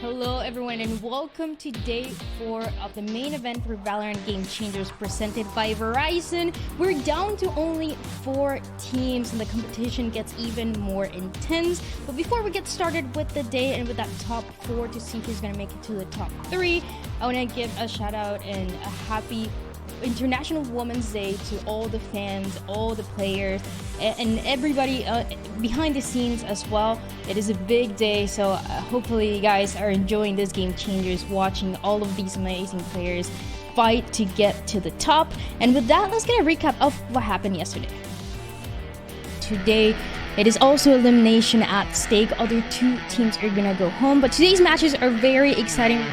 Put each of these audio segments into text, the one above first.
Hello everyone and welcome to day 4 of the main event for VALORANT Game Changers presented by Verizon. We're down to only 4 teams and the competition gets even more intense. But before we get started with the day and with that top 4 to see who's going to make it to the top 3, I want to give a shout out and a happy International Women's Day to all the fans, all the players, and everybody behind the scenes as well. It is a big day, so hopefully you guys are enjoying this Game Changers, watching all of these amazing players fight to get to the top. And with that, let's get a recap of what happened yesterday. Today, it is also elimination at stake. Other 2 teams are gonna go home, but today's matches are very exciting.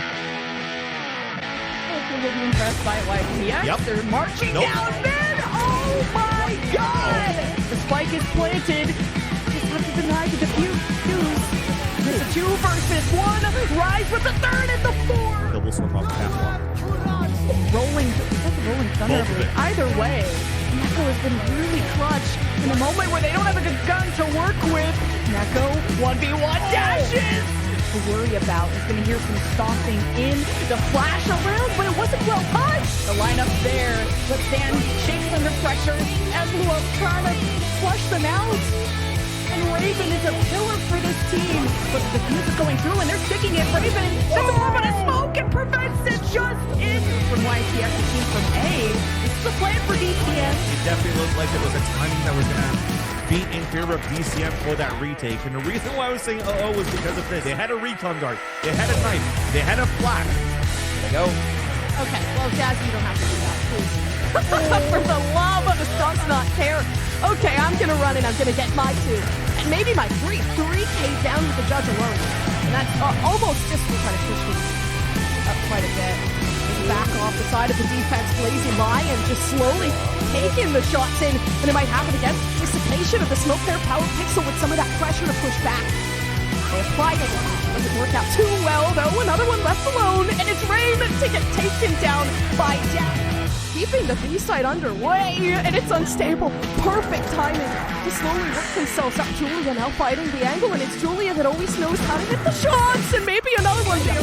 Will be impressed by YPX. Yep. They're marching down mid. Oh my god! The spike is planted. Just have to deny the defuse. There's a 2 versus 1. Rise with the 3rd and the 4th. Double smoke off the catwalk. Rolling thunder. Either way, Neko has been really clutch in a moment where they don't have a good gun to work with. Neko 1v1 dashes. To worry about. He's going to hear some stomping in the flash around, but it wasn't well touched. The lineup there, but Stan shakes under pressure. Envelope trying to flush them out. And Raven is a pillar for this team. But the defuse is going through and they're sticking it. Raven sends a little bit of smoke and prevents it just in. From YTX, the team from A. This is a plan for DPS. It definitely looked like it was a timing that was going to be in favor of VCM for that retake. And the reason why I was saying was because of this. They had a recon dart, they had a knife, they had a flash. There they go. Okay, well, Jazzy, you don't have to do that, please. For the love of the stars not care. Okay, I'm gonna run and I'm gonna get my 2. And maybe my 3K down with the judge alone. And that's almost just we're trying to push these up quite a bit. Back off the side of the defense, Lazy Lion just slowly taking the shots in, and it might happen again. Dissipation of the smoke there, Power Pixel with some of that pressure to push back. They applied it, doesn't work out too well though. Another one left alone, and it's Raven to get taken down by Jack. Keeping the B side underway, and it's unstable. Perfect timing to slowly work themselves up. Julia now fighting the angle, and it's Julia that always knows how to hit the shots, and maybe another one there.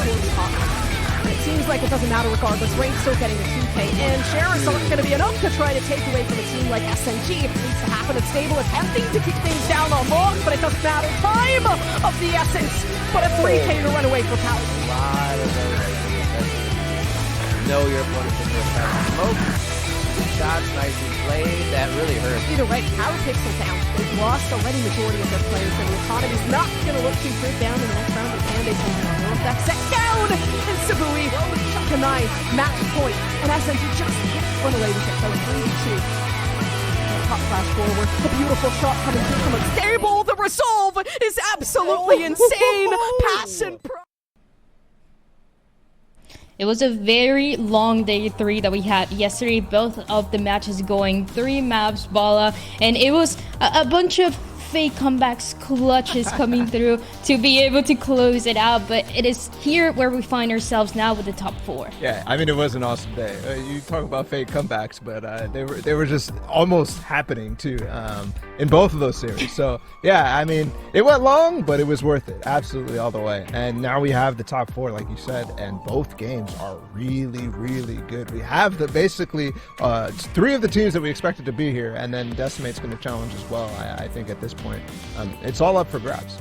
It seems like it doesn't matter regardless. Rain's still getting the 2K in. Shares aren't going to be enough to try to take away from a team like SNG. It needs to happen at stable, attempting to keep things down on long, but it doesn't matter. Time of the essence, but a 3K to run away for Power. A lot of those. Know your opponent's in the smoke. Shots nicely played. That really hurt. Either way, Power Pixel down. They've lost already majority of their players, and the economy's not going to look too good down in the next round. But can they take it on? That set down, and Sabui chuck a knife, match point, and SNG just can't run away with it. So 3-2. Top flash forward, a beautiful shot coming through from unstable. The resolve is absolutely insane. Pass and pro. It was a very long day 3 that we had yesterday. Both of the matches going 3 maps, Bala, and it was a bunch of fake comebacks, clutches coming through to be able to close it out. But it is here where we find ourselves now with the top 4. Yeah, I mean, it was an awesome day. You talk about fake comebacks, but they were just almost happening too in both of those series. So yeah, I mean, it went long, but it was worth it, absolutely all the way. And now we have the top 4, like you said, and both games are really, really good. We have basically 3 of the teams that we expected to be here, and then Decimate's going to challenge as well. I think at this point, it's all up for grabs.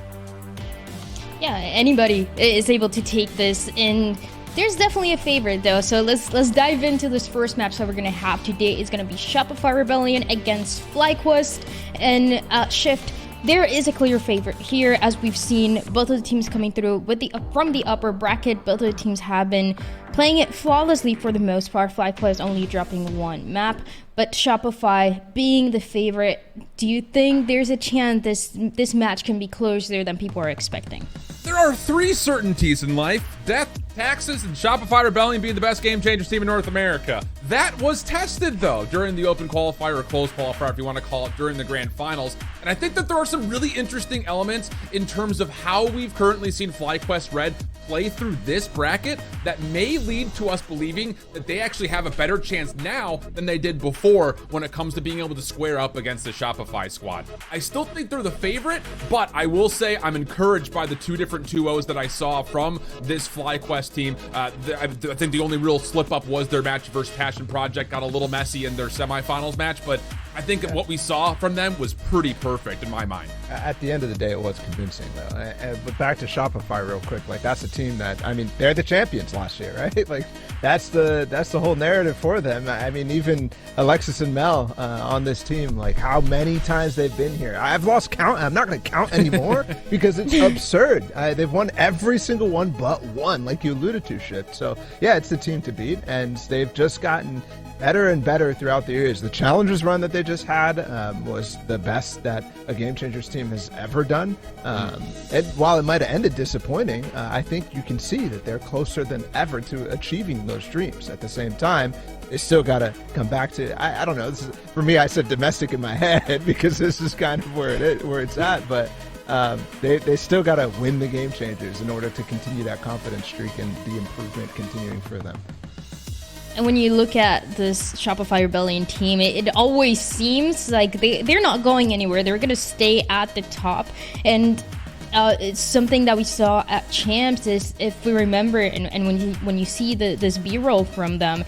Yeah, anybody is able to take this, and there's definitely a favorite though. So let's dive into this first match that we're gonna have today. It's gonna be Shopify Rebellion against FlyQuest and Shift. There is a clear favorite here, as we've seen both of the teams coming through from the upper bracket. Both of the teams have been playing it flawlessly for the most part. FlyQuest only dropping 1 map, but Shopify being the favorite. Do you think there's a chance this match can be closer than people are expecting? There are 3 certainties in life: death, taxes, and Shopify Rebellion being the best game changers team in North America. That was tested, though, during the open qualifier, or closed qualifier, if you want to call it, during the grand finals. And I think that there are some really interesting elements in terms of how we've currently seen FlyQuest Red play through this bracket that may lead to us believing that they actually have a better chance now than they did before when it comes to being able to square up against the Shopify squad. I still think they're the favorite, but I will say I'm encouraged by the 2 different 2-0s that I saw from this FlyQuest team. I think the only real slip up was their match versus Passion Project. Got a little messy in their semifinals match, but I think what we saw from them was pretty perfect in my mind. At the end of the day, it was convincing, though. But back to Shopify real quick. Like, that's a team that, I mean, they're the champions last year, right? Like, that's the whole narrative for them. I mean, even Alexis and Mel on this team, like, how many times they've been here. I've lost count. I'm not going to count anymore because it's absurd. They've won every single one but one, like you alluded to, Ship. So, yeah, it's the team to beat, and they've just gotten better and better throughout the years. The Challengers run that they just had was the best that a Game Changers team has ever done. And while it might have ended disappointing, I think you can see that they're closer than ever to achieving those dreams. At the same time, they still got to come back to, I don't know, this is, for me, I said domestic in my head because this is kind of where it's at, but they still got to win the Game Changers in order to continue that confidence streak and the improvement continuing for them. And when you look at this Shopify Rebellion team, it always seems like they're not going anywhere. They're going to stay at the top. And it's something that we saw at Champs is, if we remember, and when you see this B-roll from them,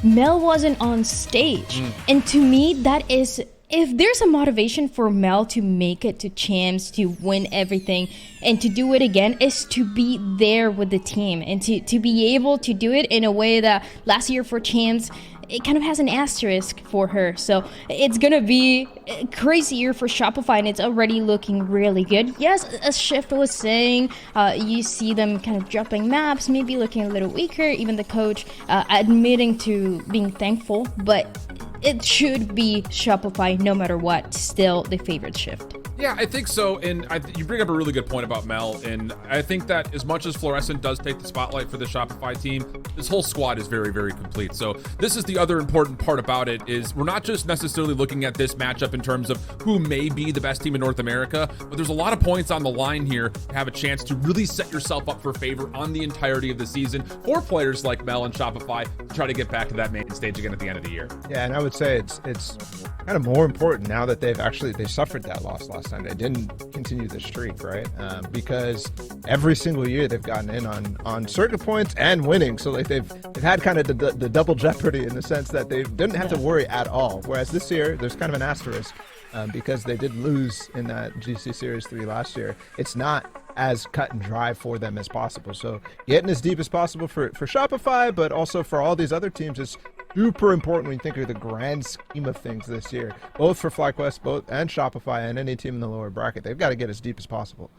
Mel wasn't on stage. And to me, that is... If there's a motivation for Mel to make it to Champs, to win everything, and to do it again, is to be there with the team and to be able to do it in a way that last year for Champs, it kind of has an asterisk for her. So it's going to be a crazy year for Shopify, and it's already looking really good. Yes, as Shift was saying, you see them kind of dropping maps, maybe looking a little weaker, even the coach admitting to being thankful, but it should be Shopify no matter what, still the favorite Shift. Yeah, I think so. And you bring up a really good point about Mel. And I think that as much as Fluorescent does take the spotlight for the Shopify team, this whole squad is very, very complete. So this is the other important part about it, is we're not just necessarily looking at this matchup in terms of who may be the best team in North America, but there's a lot of points on the line here to have a chance to really set yourself up for favor on the entirety of the season for players like Mel and Shopify to try to get back to that main stage again at the end of the year. Yeah, and I would say it's kind of more important now that they suffered that loss last time. They didn't continue the streak, right? Because every single year they've gotten in on circuit points and winning. So like they've had kind of the double jeopardy in the sense that they didn't have to worry at all. Whereas this year there's kind of an asterisk because they did lose in that GC Series 3 last year. It's not as cut and dry for them as possible. So getting as deep as possible for Shopify, but also for all these other teams is super important when you think of the grand scheme of things this year, both for FlyQuest, and Shopify, and any team in the lower bracket. They've got to get as deep as possible.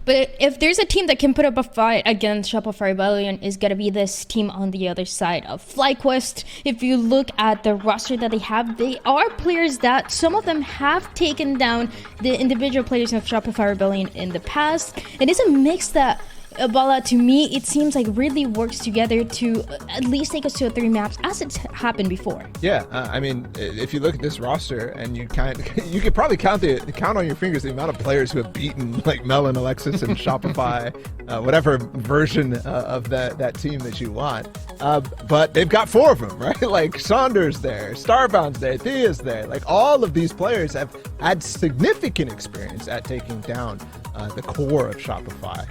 But if there's a team that can put up a fight against Shopify Rebellion, is going to be this team on the other side of FlyQuest. If you look at the roster that they are players that some of them have taken down the individual players of Shopify Rebellion in the past. It is a mix that, Bala, to me, it seems like really works together to at least take us to 3 maps as it's happened before. Yeah, I mean, if you look at this roster and you could probably count on your fingers the amount of players who have beaten like Mel and Alexis and Shopify, whatever version of that team that you want. But they've got 4 of them, right? Like Saunders there, Starbound's there, Thea's there. Like all of these players have had significant experience at taking down the core of Shopify.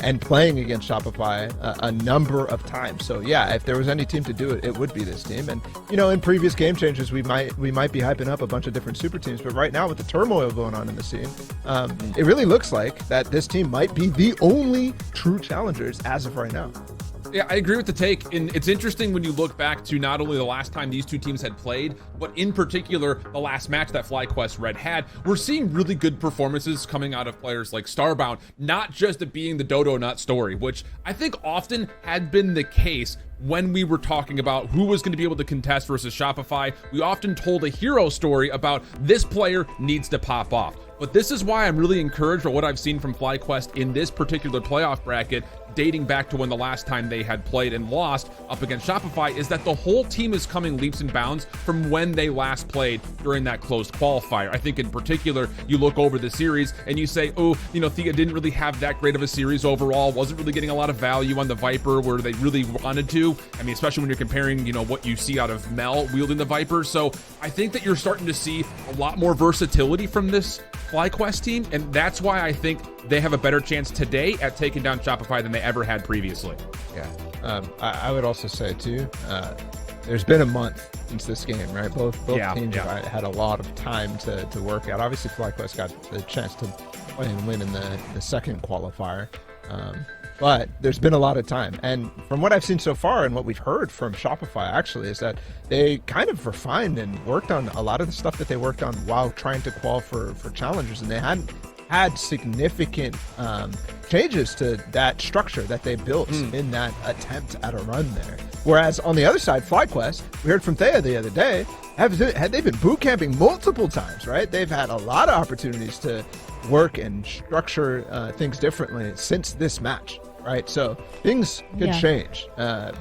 And playing against Shopify a number of times. So yeah, if there was any team to do it, it would be this team. And in previous Game Changers, we might be hyping up a bunch of different super teams, but right now with the turmoil going on in the scene, it really looks like that this team might be the only true challengers as of right now. Yeah, I agree with the take. And it's interesting when you look back to not only the last time these two teams had played, but in particular, the last match that FlyQuest Red had. We're seeing really good performances coming out of players like Starbound, not just it being the Dodo Nut story, which I think often had been the case when we were talking about who was going to be able to contest versus Shopify, we often told a hero story about this player needs to pop off. But this is why I'm really encouraged by what I've seen from FlyQuest in this particular playoff bracket, dating back to when the last time they had played and lost up against Shopify, is that the whole team is coming leaps and bounds from when they last played during that closed qualifier. I think in particular, you look over the series and you say, oh, you know, Thea didn't really have that great of a series overall, wasn't really getting a lot of value on the Viper where they really wanted to. I mean, especially when you're comparing, you know, what you see out of Mel wielding the Viper. So I think that you're starting to see a lot more versatility from this FlyQuest team, and that's why I think they have a better chance today at taking down Shopify than they ever had previously. Yeah, I would also say too, there's been a month since this game, right? Both teams have had a lot of time to work out. Obviously, FlyQuest got the chance to play and win in the second qualifier, but there's been a lot of time. And from what I've seen so far and what we've heard from Shopify actually is that they kind of refined and worked on a lot of the stuff that they worked on while trying to qual for challengers, and they hadn't had significant changes to that structure that they built in that attempt at a run there. Whereas on the other side, FlyQuest, we heard from Thea the other day, they've been boot camping multiple times, right? They've had a lot of opportunities to work and structure things differently since this match, right? So things could change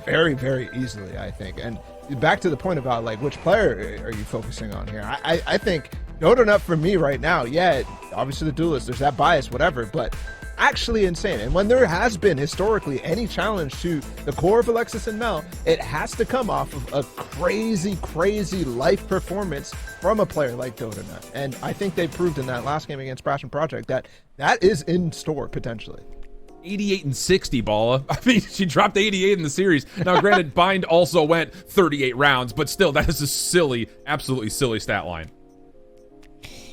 very, very easily, I think. And back to the point about like which player are you focusing on here? I think Donut for me right now, obviously the duelist, there's that bias, whatever, but actually insane. And when there has been historically any challenge to the core of Alexis and Mel, it has to come off of a crazy, crazy life performance from a player like Donut. And I think they proved in that last game against Passion Project that is in store potentially. 88 and 60, Bala. I mean, she dropped 88 in the series. Now, granted, Bind also went 38 rounds, but still, that is a silly, absolutely silly stat line.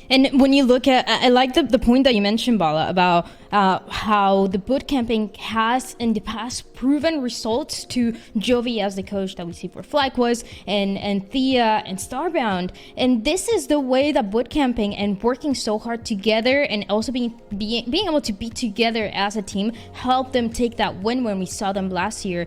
And when you look at, I like the point that you mentioned, Bala, about how the boot camping has in the past proven results to Jovi as the coach that we see for FlyQuest and Thea and Starbound. And this is the way that boot camping and working so hard together and also being able to be together as a team helped them take that win when we saw them last year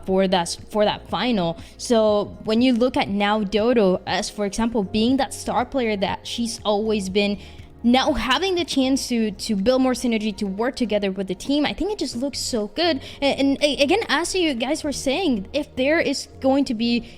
for that final. So when you look at now Dodo as, for example, being that star player that she's always been, now having the chance to build more synergy, to work together with the team, I think it just looks so good. And again, as you guys were saying, if there is going to be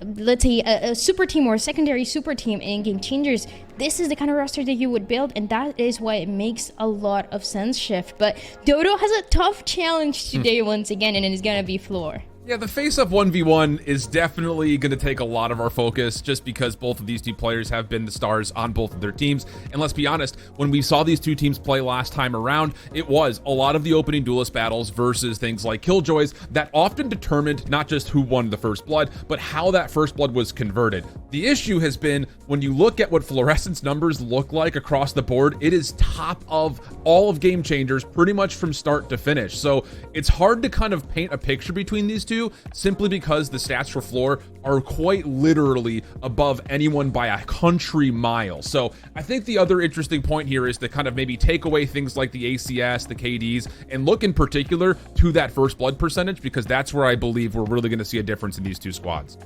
let's say a super team or a secondary super team in Game Changers, this is the kind of roster that you would build, and that is why it makes a lot of sense, Shift. But Dodo has a tough challenge today once again, and it is gonna be Floor. Yeah, the face-up 1v1 is definitely going to take a lot of our focus just because both of these two players have been the stars on both of their teams. And let's be honest, when we saw these two teams play last time around, it was a lot of the opening duelist battles versus things like Killjoys that often determined not just who won the first blood, but how that first blood was converted. The issue has been when you look at what Fluorescence numbers look like across the board, it is top of all of Game Changers pretty much from start to finish. So it's hard to kind of paint a picture between these two simply because the stats for Floor are quite literally above anyone by a country mile. So I think the other interesting point here is to kind of maybe take away things like the ACS, the KDs, and look in particular to that first blood percentage, because that's where I believe we're really going to see a difference in these two squads.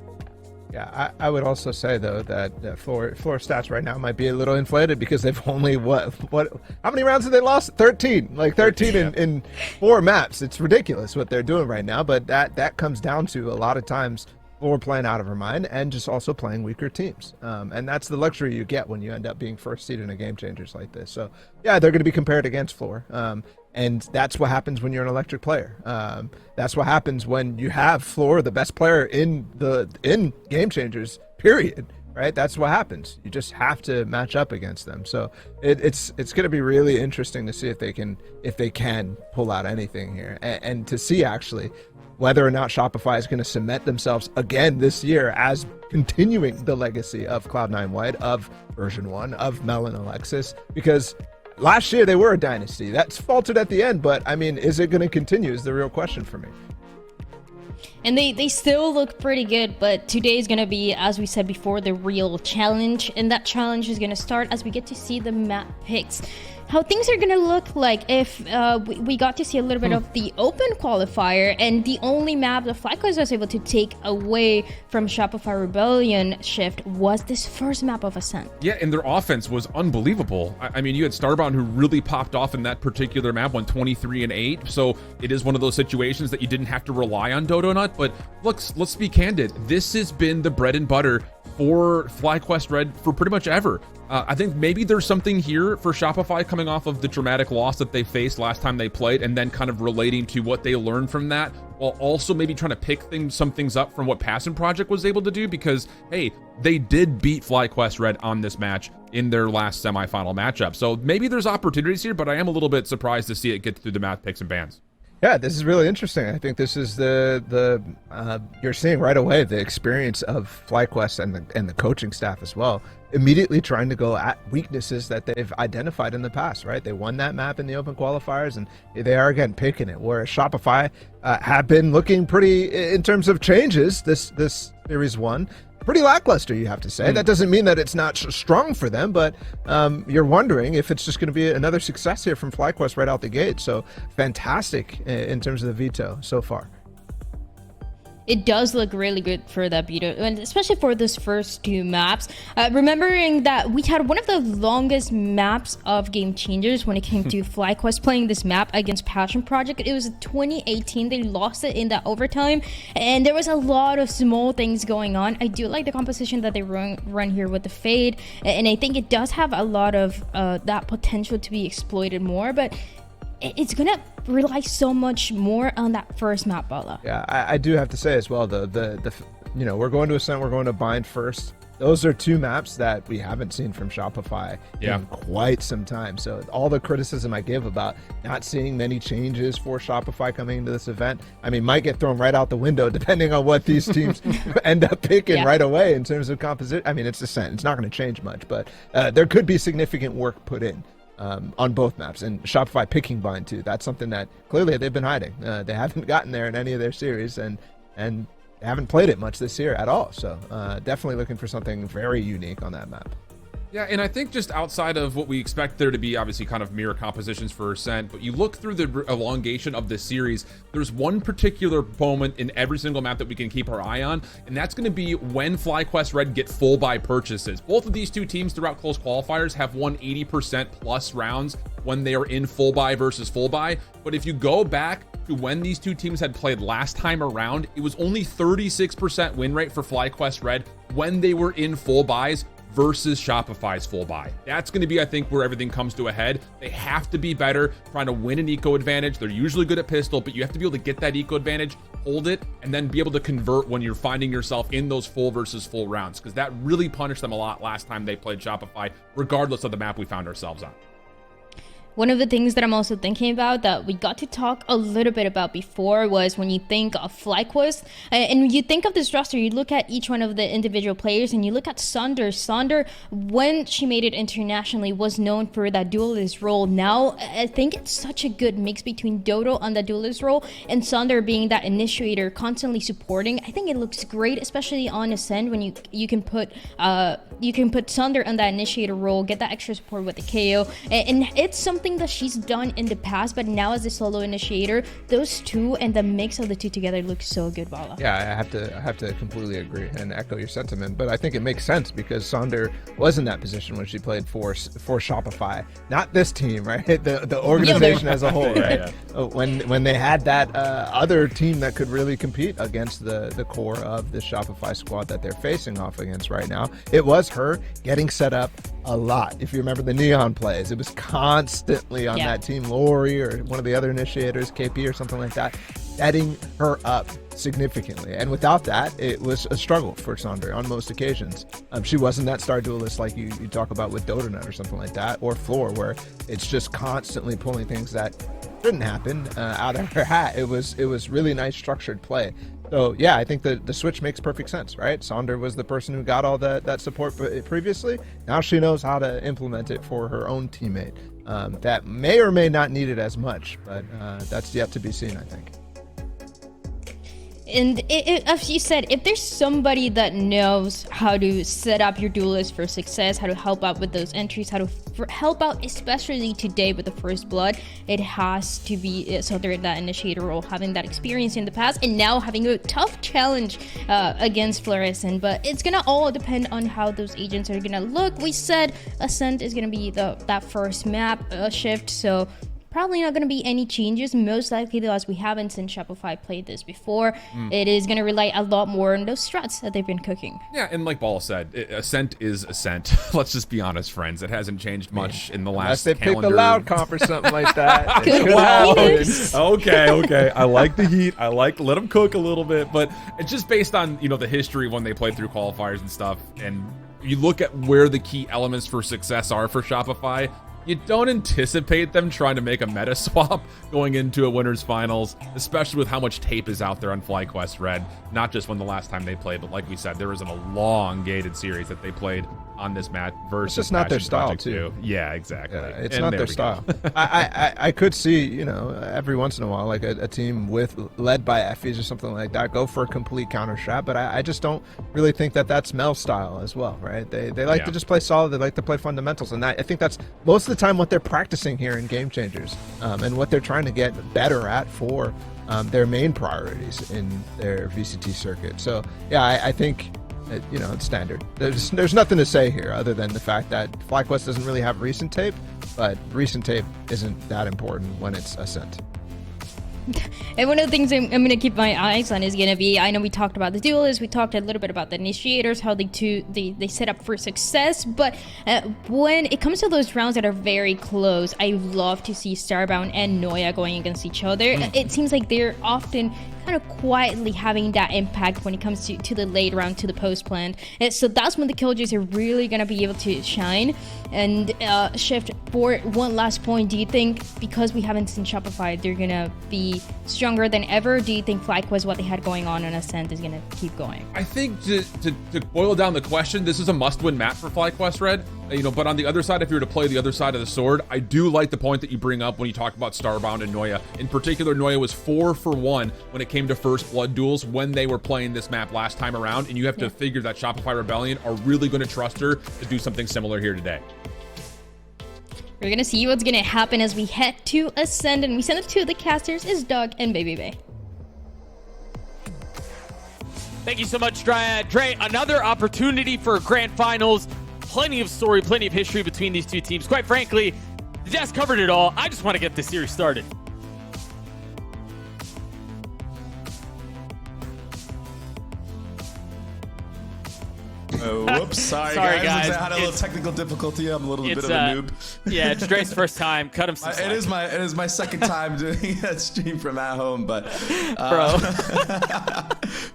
Yeah, I would also say though that Floor stats right now might be a little inflated because they've only how many rounds have they lost? 13, like 13 in 4 maps. It's ridiculous what they're doing right now, but that comes down to a lot of times Floor playing out of her mind and just also playing weaker teams, and that's the luxury you get when you end up being first seed in a Game Changers like this. So yeah, they're going to be compared against Floor. And that's what happens when you're an electric player. That's what happens when you have Floor, the best player in Game Changers, period. Right? That's what happens. You just have to match up against them. So it's going to be really interesting to see if they can pull out anything here, and to see actually whether or not Shopify is going to cement themselves again this year as continuing the legacy of Cloud9 White, of version 1, of Mel and Alexis, because last year they were a dynasty. That's faltered at the end, but I mean, is it going to continue is the real question for me. And they still look pretty good, but today is going to be, as we said before, the real challenge. And that challenge is going to start as we get to see the map picks. how things are gonna look like if we got to see a little bit of the open qualifier, and the only map that FlyQuest was able to take away from Shopify Rebellion shift was this first map of Ascent. Yeah, and their offense was unbelievable. I mean, you had Starbound who really popped off in that particular map, went 23-8. So it is one of those situations that you didn't have to rely on Dodonut. But let's be candid. This has been the bread and butter for FlyQuest Red for pretty much ever. I think maybe there's something here for Shopify coming off of the dramatic loss that they faced last time they played, and then kind of relating to what they learned from that, while also maybe trying to pick some things up from what Passion Project was able to do, because, hey, they did beat FlyQuest Red on this match in their last semifinal matchup. So maybe there's opportunities here, but I am a little bit surprised to see it get through the math picks and bans. Yeah, this is really interesting. I think this is you're seeing right away the experience of FlyQuest and the coaching staff as well, immediately trying to go at weaknesses that they've identified in the past, right? They won that map in the open qualifiers, and they are again picking it, whereas Shopify have been looking pretty, in terms of changes, this Series 1, pretty lackluster, you have to say. That doesn't mean that it's not strong for them, but you're wondering if it's just going to be another success here from FlyQuest right out the gate. So fantastic in terms of the veto so far. It does look really good for that veto, and especially for this first two maps. Remembering that we had one of the longest maps of Game Changers when it came to FlyQuest playing this map against Passion Project. It was 2018. They lost it in that overtime, and there was a lot of small things going on. I do like the composition that they run here with the Fade, and I think it does have a lot of that potential to be exploited more, but it's gonna rely so much more on that first map, Bala. Yeah, I do have to say as well, the we're going to Ascent, we're going to Bind first. Those are two maps that we haven't seen from Shopify in quite some time. So all the criticism I give about not seeing many changes for Shopify coming into this event, I mean, might get thrown right out the window depending on what these teams end up picking right away in terms of composition. I mean, it's Ascent. It's not going to change much, but there could be significant work put in on both maps, and Shopify picking Bind too. That's something that clearly they've been hiding. They haven't gotten there in any of their series, and they haven't played it much this year at all. So definitely looking for something very unique on that map. Yeah, and I think just outside of what we expect there to be, obviously kind of mirror compositions for Ascent, but you look through the elongation of this series, there's one particular moment in every single map that we can keep our eye on, and that's going to be when FlyQuest Red get full buy purchases. Both of these two teams throughout close qualifiers have won 80% plus rounds when they are in full buy versus full buy. But if you go back to when these two teams had played last time around, it was only 36% win rate for FlyQuest Red when they were in full buys versus Shopify's full buy. That's going to be, I think, where everything comes to a head. They have to be better trying to win an eco advantage. They're usually good at pistol, but you have to be able to get that eco advantage, hold it, and then be able to convert when you're finding yourself in those full versus full rounds, because that really punished them a lot last time they played Shopify, regardless of the map we found ourselves on. One of the things that I'm also thinking about that we got to talk a little bit about before was when you think of FlyQuest and you think of this roster, you look at each one of the individual players and you look at Sunder. Sunder, when she made it internationally, was known for that duelist role. Now, I think it's such a good mix between Dodo on the duelist role and Sunder being that initiator, constantly supporting. I think it looks great, especially on Ascent, when you can put Sunder on that initiator role, get that extra support with the KO, and it's something that she's done in the past, but now as a solo initiator, those two and the mix of the two together looks so good, Vala. Yeah, I have to completely agree and echo your sentiment, but I think it makes sense because Sonder was in that position when she played for Shopify, not this team, right? The organization as a whole, right? When they had that other team that could really compete against the core of the Shopify squad that they're facing off against right now, it was her getting set up a lot. If you remember the Neon plays, it was constantly on that team. Lori or one of the other initiators, KP or something like that, setting her up significantly. And without that, it was a struggle for Sonder on most occasions. She wasn't that star duelist like you talk about with Dodonut or something like that, or Floor, where it's just constantly pulling things that shouldn't happen out of her hat. It was really nice structured play. So yeah, I think the switch makes perfect sense, right? Sonder was the person who got all that support previously. Now she knows how to implement it for her own teammate. That may or may not need it as much, but that's yet to be seen, I think. And as you said, if there's somebody that knows how to set up your duelist for success, how to help out with those entries, how to help out, especially today with the First Blood, it has to be Souther, that initiator role, having that experience in the past, and now having a tough challenge against Fluorescent. But it's gonna all depend on how those agents are gonna look. We said Ascent is gonna be that first map shift, so probably not going to be any changes. Most likely, though, as we haven't seen Shopify play this before, it is going to rely a lot more on those strats that they've been cooking. Yeah, and like Ball said, Ascent is Ascent. Let's just be honest, friends. It hasn't changed much in the last Unless they calendar. picked the loud comp or something like that. Could be Wow. Phoenix. Okay. I like the heat. I like let them cook a little bit, but it's just based on, you know, the history of when they played through qualifiers and stuff. And you look at where the key elements for success are for Shopify. You don't anticipate them trying to make a meta swap going into a winners finals, especially with how much tape is out there on FlyQuest Red. Not just when the last time they played, but like we said, there was an elongated series that they played on this match versus It's just not their Passion style, Project too. 2. Yeah, exactly. Yeah, it's And not there their we style. go. I could see, you know, every once in a while, like a team led by Effies or something like that go for a complete counter strat, but I just don't really think that that's Mel's style as well, right? They like to just play solid. They like to play fundamentals, and I think that's most of the time what they're practicing here in Game Changers, and what they're trying to get better at for their main priorities in their VCT circuit. So yeah, I think, you know, it's standard. There's nothing to say here other than the fact that FlyQuest doesn't really have recent tape, but recent tape isn't that important when it's Ascent. And one of the things I'm going to keep my eyes on is going to be, I know we talked about the duelists, we talked a little bit about the initiators, how they set up for success, but when it comes to those rounds that are very close, I love to see Starbound and Noya going against each other. It seems like they're often kind of quietly having that impact when it comes to the late round, to the post plant. So that's when the Killjoys are really going to be able to shine. And Shift, for one last point, do you think because we haven't seen Shopify, they're going to be stronger than ever? Do you think FlyQuest, what they had going on Ascent, is going to keep going? I think to boil down the question, this is a must-win map for FlyQuest Red. You know, but on the other side, if you were to play the other side of the sword, I do like the point that you bring up when you talk about Starbound and Noya. In particular, Noya was 4 for 1 when it came to First Blood duels when they were playing this map last time around, and you have to figure that Shopify Rebellion are really going to trust her to do something similar here today. We're going to see what's going to happen as we head to Ascend, and we send it to the casters is Doug and Baby Bay. Thank you so much, Dryad. Dre, another opportunity for grand finals. Plenty of story, plenty of history between these two teams. Quite frankly, the desk covered it all. I just want to get this series started. Whoops, sorry guys. I had a little technical difficulty. I'm a little bit of a noob. Yeah, it's Dre's first time. Cut him some slack. It is my second time doing that stream from at home, but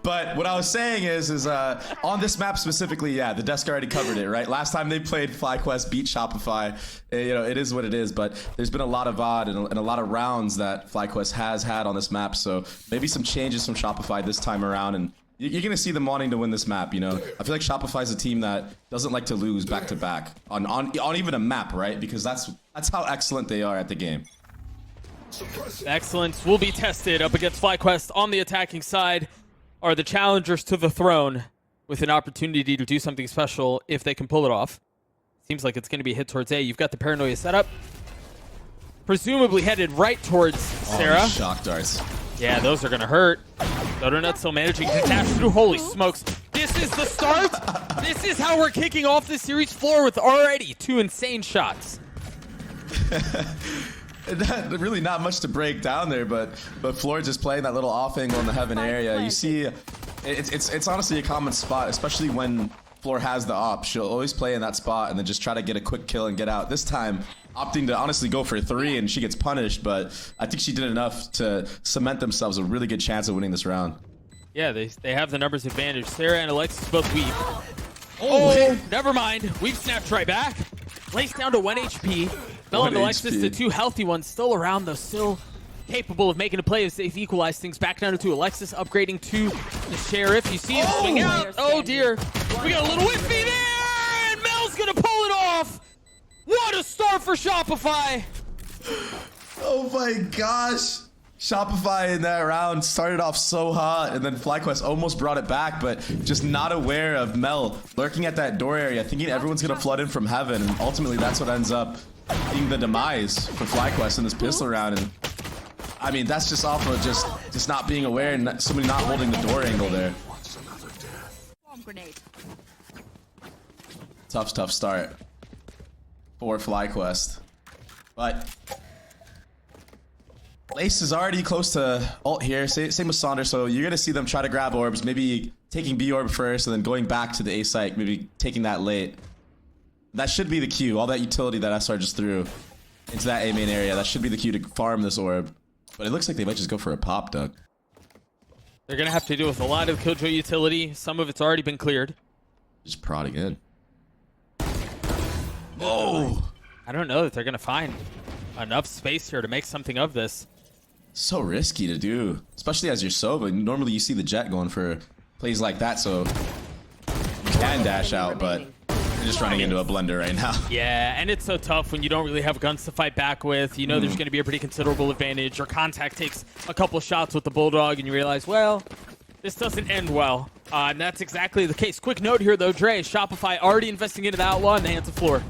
but what I was saying is on this map specifically, yeah, the desk already covered it, right? Last time they played, FlyQuest beat Shopify. You know, it is what it is, but there's been a lot of VOD and a lot of rounds that FlyQuest has had on this map, so maybe some changes from Shopify this time around, and you're going to see them wanting to win this map, you know? I feel like Shopify's a team that doesn't like to lose back-to-back on even a map, right? Because that's how excellent they are at the game. Excellence will be tested up against FlyQuest. On the attacking side are the challengers to the throne with an opportunity to do something special if they can pull it off. Seems like it's going to be a hit towards A. You've got the Paranoia setup. Presumably headed right towards Sarah. Shock darts. Yeah, those are going to hurt. Donut still managing to dash through. Holy smokes. This is the start. This is how we're kicking off this series floor with already 2 insane shots. Really not much to break down there, but Floor just playing that little off angle in the heaven area. You see, it's honestly a common spot, especially when Floor has the op. She'll always play in that spot and then just try to get a quick kill and get out. This time, opting to honestly go for 3 and she gets punished, but I think she did enough to cement themselves a really good chance of winning this round. Yeah, they have the numbers advantage. Sarah and Alexis both weep. Oh, never mind. We've snapped right back. Lace down to 1 HP. Mel and Alexis, the 2 healthy ones, still around though, still capable of making a play if they've equalized things. Back down to 2. Alexis upgrading to the Sheriff. You see him swing out. Oh dear. We got a little whiffy there, and Mel's gonna pull it off. What a start for Shopify. Oh my gosh. Shopify in that round started off so hot, and then FlyQuest almost brought it back, but just not aware of Mel lurking at that door area, thinking everyone's gonna flood in from heaven, and ultimately that's what ends up being the demise for FlyQuest in this pistol round. And I mean, that's just off of just not being aware and somebody not holding the door angle there. Tough start for FlyQuest, but Lace is already close to ult here. Same with Saunders, so you're gonna see them try to grab orbs, maybe taking B orb first and then going back to the A site, maybe taking that late. That should be the queue. All that utility that SR just threw into that A main area, that should be the queue to farm this orb. But it looks like they might just go for a pop, Doug. They're going to have to deal with a lot of Killjoy utility. Some of it's already been cleared. Just prodding in. Whoa! I don't know that they're going to find enough space here to make something of this. So risky to do, especially as you're Sova. Normally you see the Jet going for plays like that, so you can dash out, but you're just running into a blender right now. Yeah, and it's so tough when you don't really have guns to fight back with. You know there's going to be a pretty considerable advantage. Your contact takes a couple shots with the Bulldog, and you realize, well, this doesn't end well. And that's exactly the case. Quick note here, though, Dre, Shopify already investing into the Outlaw in the hands of Floor.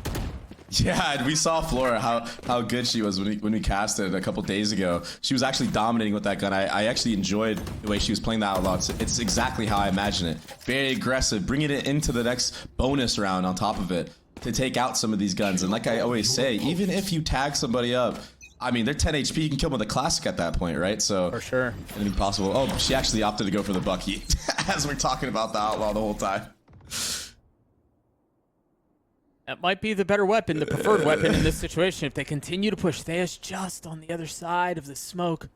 Yeah, and we saw Flora how good she was when we casted a couple days ago. She was actually dominating with that gun. I actually enjoyed the way she was playing the Outlaw. It's exactly how I imagine it. Very aggressive, bringing it into the next bonus round on top of it to take out some of these guns. And like I always say, even if you tag somebody up, I mean, they're 10 HP. You can kill them with a classic at that point, right? So for sure, anything possible. Oh, she actually opted to go for the Bucky as we're talking about the Outlaw the whole time. That might be the better weapon, the preferred weapon in this situation. If they continue to push, Thea's just on the other side of the smoke.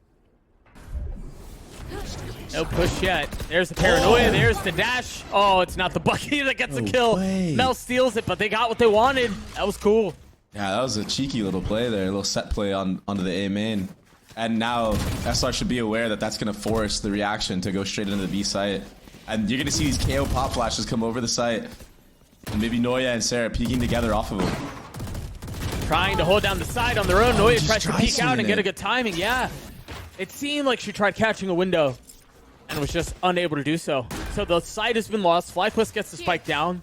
No push yet. There's the paranoia. There's the dash. Oh, it's not the Bucky that gets the kill. Mel steals it, but they got what they wanted. That was cool. Yeah, that was a cheeky little play there. A little set play onto the A main. And now SR should be aware that that's going to force the reaction to go straight into the B site. And you're going to see these KO pop flashes come over the site. And maybe Noya and Sarah peeking together off of him. Trying to hold down the side on their own. Noya tries to peek out and get a good timing. Yeah. It seemed like she tried catching a window and was just unable to do so. So the side has been lost. FlyQuest gets the spike down,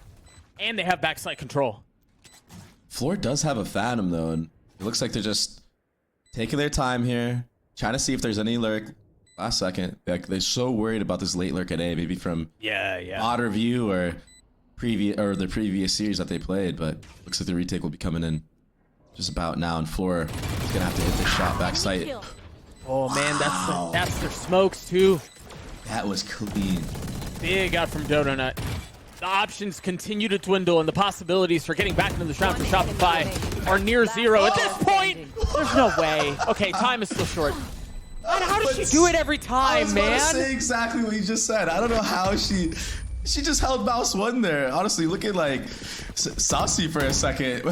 and they have backside control. Floor does have a Phantom, though, and it looks like they're just taking their time here, trying to see if there's any lurk. Last second. Like, they're so worried about this late lurk at A, maybe from odd review or the previous series that they played, but looks like the retake will be coming in just about now, and Floor is gonna have to hit the shot back sight. Oh man, that's their smokes too. That was clean. Big out from Dodo Nut. The options continue to dwindle, and the possibilities for getting back into the round for Shopify are near zero. At this point, there's no way. Okay, time is still short. How does she do it every time, man? I was about to say exactly what you just said. I don't know how she just held mouse one there. Honestly, looking like saucy for a second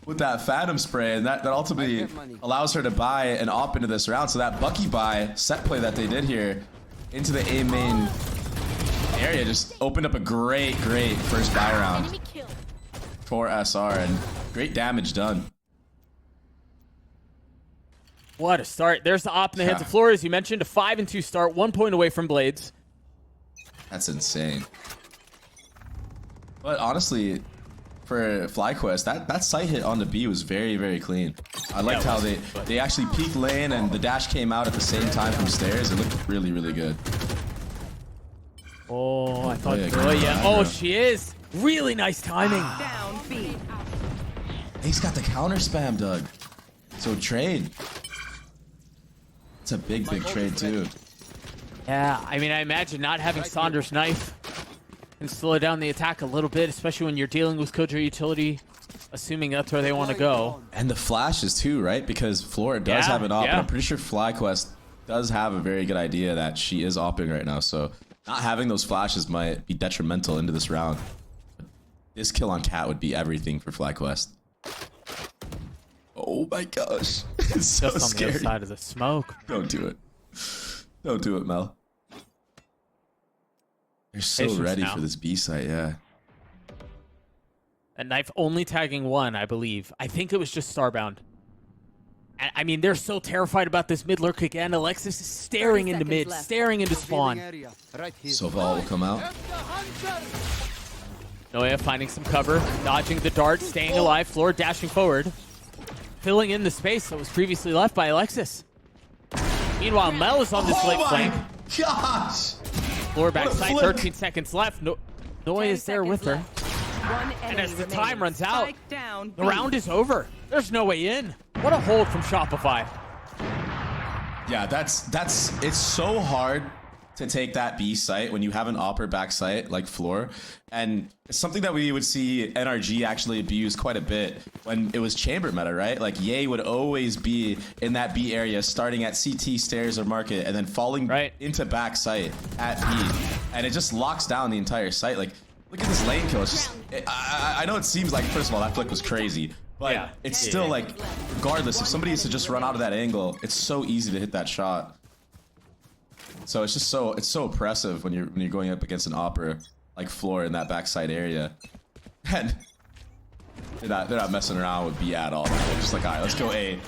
with that Phantom spray, and that ultimately allows her to buy an op into this round. So that Bucky buy set play that they did here into the A main area just opened up a great first buy round for SR, and great damage done. What a start. There's the op in the hands of Floor, as you mentioned. A 5-2 start, 1 point away from Blades. That's insane. But honestly, for FlyQuest, that sight hit on the B was very clean. I liked how they actually peeked lane and the dash came out at the same time from stairs. It looked really good. Oh, I thought oh, she is. Really nice timing. Down B. He's got the counter spam, Doug. So trade. It's a big trade too. Yeah, I mean, I imagine not having Saunders' knife can slow down the attack a little bit, especially when you're dealing with Killjoy utility, assuming that's where they want to go. And the flashes too, right? Because Flora does have an op, and I'm pretty sure FlyQuest does have a very good idea that she is opping right now, so not having those flashes might be detrimental into this round. This kill on Cat would be everything for FlyQuest. Oh my gosh. It's so just on scary. the other side of the smoke. Don't do it. Don't do it, Mel. They're so Patience ready now. for this B site, yeah. A knife only tagging one, I believe. I think it was just Starbound. I mean, they're so terrified about this mid lurk again. Alexis is staring into mid, staring into spawn. Soval will come out. Noya finding some cover, dodging the dart, staying alive. Floor dashing forward, filling in the space that was previously left by Alexis. Meanwhile, Mel is on this late flank. Gosh! Floor What a backside, flick. 13 seconds left. Noya is there with her. And as the time runs out, the round is over. There's no way in. What a hold from Shopify. Yeah, it's so hard to take that B site when you have an upper back site like Floor. And it's something that we would see NRG actually abuse quite a bit when it was chamber meta, right? Like Ye would always be in that B area starting at CT, stairs, or market and then falling into back site at B. And it just locks down the entire site. Like, look at this lane kill. It's just, I know it seems like, first of all, that flick was crazy. But it's still like, regardless, if somebody is to just run out of that angle, it's so easy to hit that shot. So it's just it's so oppressive when you're going up against an opera like Floor in that backside area. And they're not messing around with B at all. They're just like, all right, let's go A.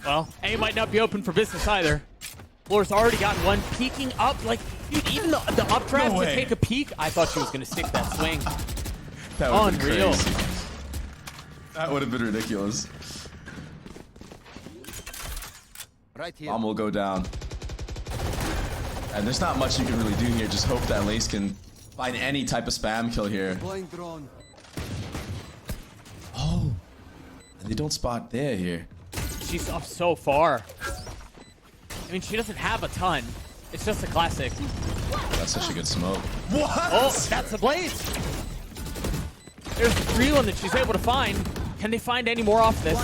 Well, A might not be open for business either. Floor's already gotten one, peeking up. Like, dude, even the updraft to take a peek, I thought she was going to stick that swing. That would have been Unreal. crazy. That would have been ridiculous. Right here. Bomb will go down. And there's not much you can really do here. Just hope that Lace can find any type of spam kill here. Drone. Oh. And they don't spot there here. She's up so far. I mean, she doesn't have a ton. It's just a classic. That's such a good smoke. Oh, that's a blaze. There's the 3-1 that she's able to find. Can they find any more off this?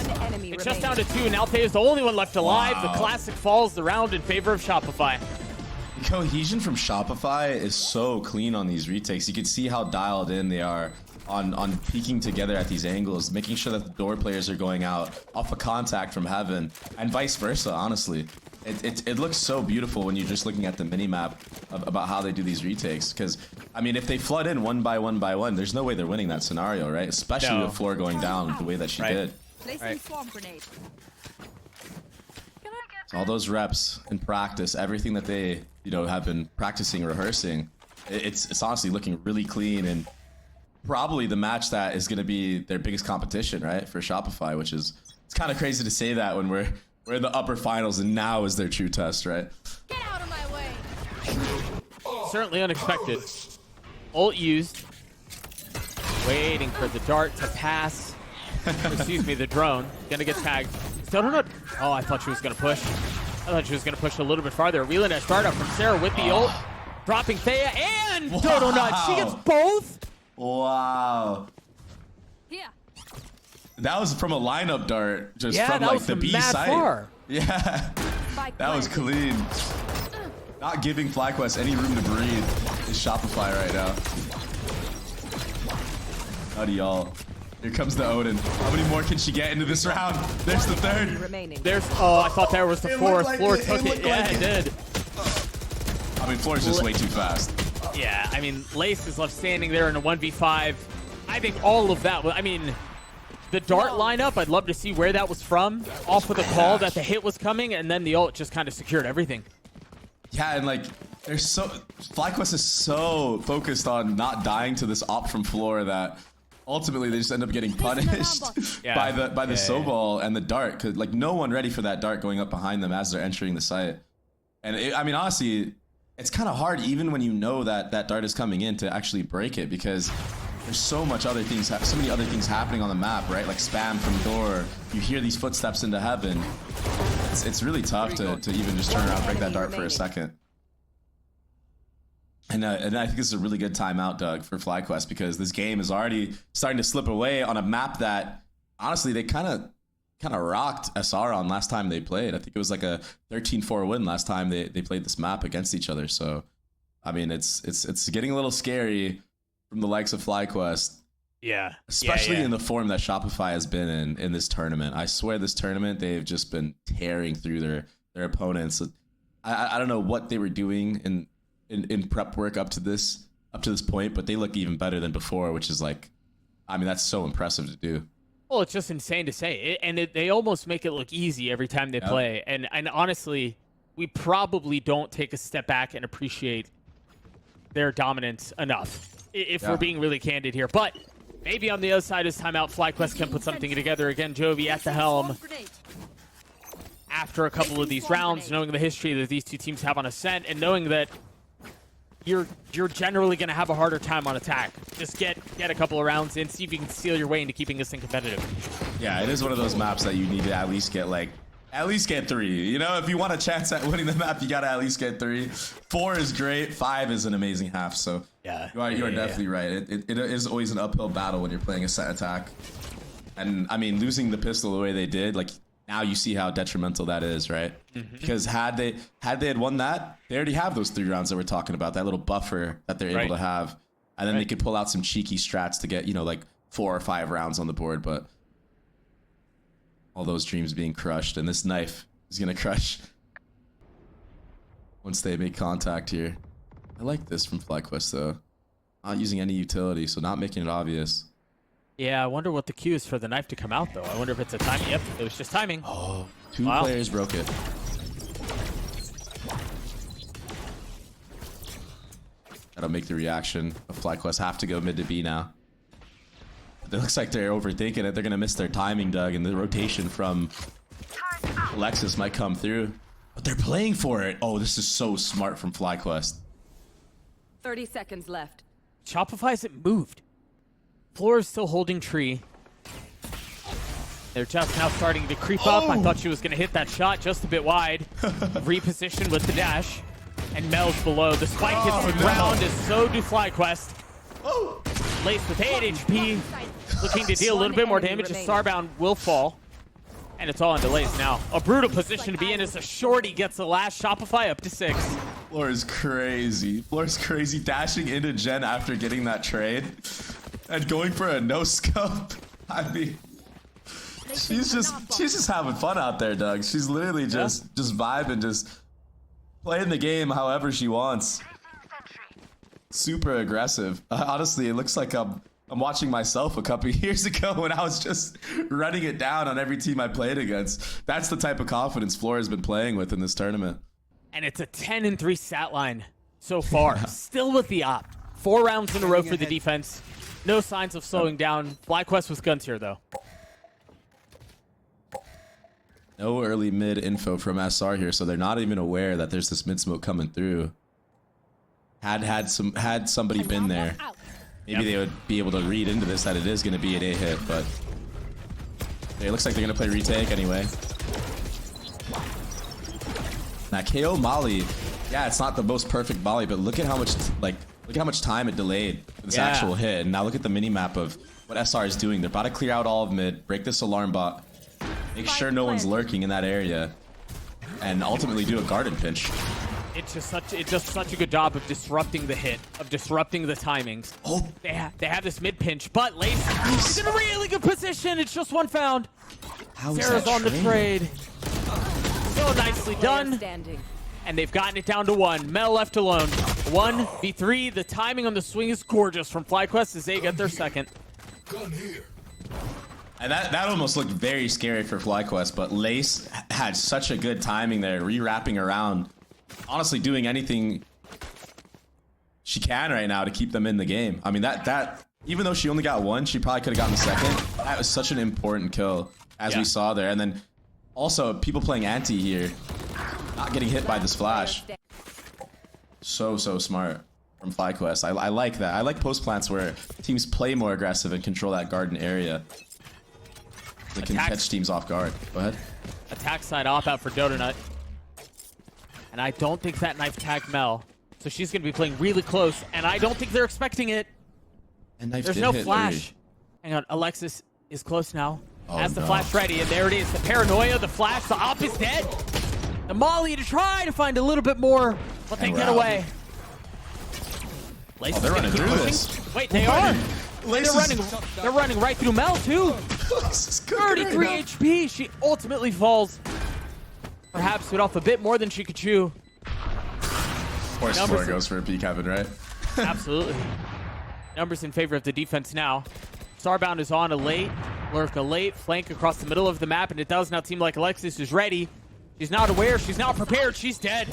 It's just down to 2, and Althea is the only one left alive. Wow. The classic falls the round in favor of Shopify. The cohesion from Shopify is so clean on these retakes. You can see how dialed in they are on peeking together at these angles, making sure that the door players are going out off a contact from heaven, and vice versa, honestly. It looks so beautiful when you're just looking at the mini-map about how they do these retakes. Because, I mean, if they flood in one by one by one, there's no way they're winning that scenario, right? Especially with Floor going down the way that she did. So all those reps in practice, everything that they, have been practicing, rehearsing, it's honestly looking really clean, and probably the match that is going to be their biggest competition, right, for Shopify, which is, it's kind of crazy to say that when we're in the upper finals and now is their true test, right? Get out of my way. Certainly unexpected. Ult used. Waiting for the dart to pass. Excuse me, the drone. Gonna get tagged. Still don't know. Oh, I thought she was gonna push. I thought she was gonna push a little bit farther. Wheeling a start up from Sarah with the ult. Dropping Thea and Dodo Nut. She gets both. Wow. Yeah. That was from a lineup dart, just from that like was the from B mad site. far. Yeah, that was clean. Not giving FlyQuest any room to breathe is Shopify right now. Howdy, y'all. Here comes the Odin. How many more can she get into this round? There's the third. Oh, I thought there was the fourth. like Floor it. took It it. looked Yeah, like it did. I mean, Floor's just way too fast. Yeah, I mean, Lace is left standing there in a 1v5. I think all of that, I mean, the dart lineup, I'd love to see where that was from. Off with a call that the hit was coming, and then the ult just kind of secured everything. Yeah, and like, FlyQuest is so focused on not dying to this op from Floor that ultimately they just end up getting punished by the Sobal and the dart, because like no one ready for that dart going up behind them as they're entering the site. And I mean, honestly, it's kind of hard even when you know that that dart is coming in to actually break it, because there's so many other things happening on the map, right? Like spam from door, you hear these footsteps into heaven. It's really tough to even just turn around and break that dart for a second. And I think this is a really good timeout, Doug, for FlyQuest, because this game is already starting to slip away on a map that, honestly, they kind of rocked SR on last time they played. I think it was like a 13-4 win last time they played this map against each other. So, I mean, it's getting a little scary from the likes of FlyQuest. Yeah. Especially in the form that Shopify has been in this tournament. I swear this tournament, they've just been tearing through their opponents. I don't know what they were doing in prep work up to this point, but they look even better than before, which is like, I mean, that's so impressive to do. Well, it's just insane to say. They almost make it look easy every time they play. And honestly, we probably don't take a step back and appreciate their dominance enough, if we're being really candid here. But maybe on the other side of this timeout, FlyQuest can put something together. Again, Jovi at the helm. After a couple of these rounds, knowing the history that these two teams have on Ascent, and knowing that you're generally going to have a harder time on attack. Just get a couple of rounds in, see if you can steal your way into keeping this thing competitive. Yeah, it is one of those maps that you need to at least get three. You know, if you want a chance at winning the map, you got to at least get 3. 4 is great. 5 is an amazing half. So yeah, you are definitely right. It is always an uphill battle when you're playing a set attack. And I mean, losing the pistol the way they did, like, now you see how detrimental that is, right? Because had they won that, they already have those 3 rounds that we're talking about, that little buffer that they're able to have. And then they could pull out some cheeky strats to get, you know, like 4 or 5 rounds on the board. But all those dreams being crushed, and this knife is going to crush once they make contact here. I like this from FlyQuest, though. Not using any utility, so not making it obvious. Yeah, I wonder what the cue is for the knife to come out, though. I wonder if it's a timing. Yep, it was just timing. Oh, 2 players broke it. That'll make the reaction of FlyQuest have to go mid to B now. It looks like they're overthinking it. They're going to miss their timing, Doug, and the rotation from Alexis might come through. But they're playing for it. Oh, this is so smart from FlyQuest. 30 seconds left. Shopify hasn't moved. Floor is still holding tree. They're just now starting to creep up. I thought she was going to hit that shot just a bit wide. Reposition with the dash. And Mel's below. The spike hits the ground, and so do FlyQuest. Lace with 8 HP. Looking to deal a little bit more damage as Starbound will fall. And it's all on delays now. A brutal position to be in as a shorty gets the last. Shopify up to 6. Floor is crazy. Floor is crazy. Dashing into Jen after getting that trade. And going for a no-scope. I mean, she's just having fun out there, Doug. She's literally just vibing, just playing the game however she wants. Super aggressive. Honestly, it looks like I'm watching myself a couple years ago when I was just running it down on every team I played against. That's the type of confidence Floor has been playing with in this tournament. And it's a 10-3 stat line so far. Still with the op. 4 rounds in a row for the defense. No signs of slowing down. FlyQuest with guns here, though. No early mid info from SR here, so they're not even aware that there's this mid smoke coming through. Had somebody been there, maybe they would be able to read into this that it is going to be an A hit, but it looks like they're going to play retake anyway. That KO Molly, yeah, it's not the most perfect Molly, but look at how much time it delayed for this actual hit. And now look at the mini map of what SR is doing. They're about to clear out all of mid, break this alarm bot, make sure no one's lurking in that area, and ultimately do a garden pinch. It's just such a good job of disrupting the hit, of disrupting the timings. Oh, they have this mid pinch, but Lace is in a really good position. It's just 1 found. Sarah's on the trade. So nicely done. And they've gotten it down to 1. Mel left alone. 1v3. The timing on the swing is gorgeous from FlyQuest as they get their second. And that almost looked very scary for FlyQuest, but Lace had such a good timing there, re-wrapping around. Honestly, doing anything she can right now to keep them in the game. I mean, that even though she only got 1, she probably could have gotten the second. That was such an important kill, as we saw there. And then also, people playing anti here, not getting hit by this flash. So smart from FlyQuest. I like that. I like post plants where teams play more aggressive and control that garden area. They can catch teams off guard. Go ahead. Attack side op out for Donut. And I don't think that knife tagged Mel. So she's going to be playing really close. And I don't think they're expecting it. And knife There's no flash. Hang on. Alexis is close now. Oh, Has the flash ready. And there it is. The paranoia, the flash, the op is dead. The molly to try to find a little bit more. But they get away. Oh, they're running through this. Wait, they are. They're running right through Mel, too. 33 HP. She ultimately falls. Perhaps bit off a bit more than she could chew. Of course, Floor goes for a peek, Kevin, right? Absolutely. Numbers in favor of the defense now. Starbound is on a late. lurk a late flank across the middle of the map, and it does not seem like Alexis is ready. She's not aware. She's not prepared. She's dead.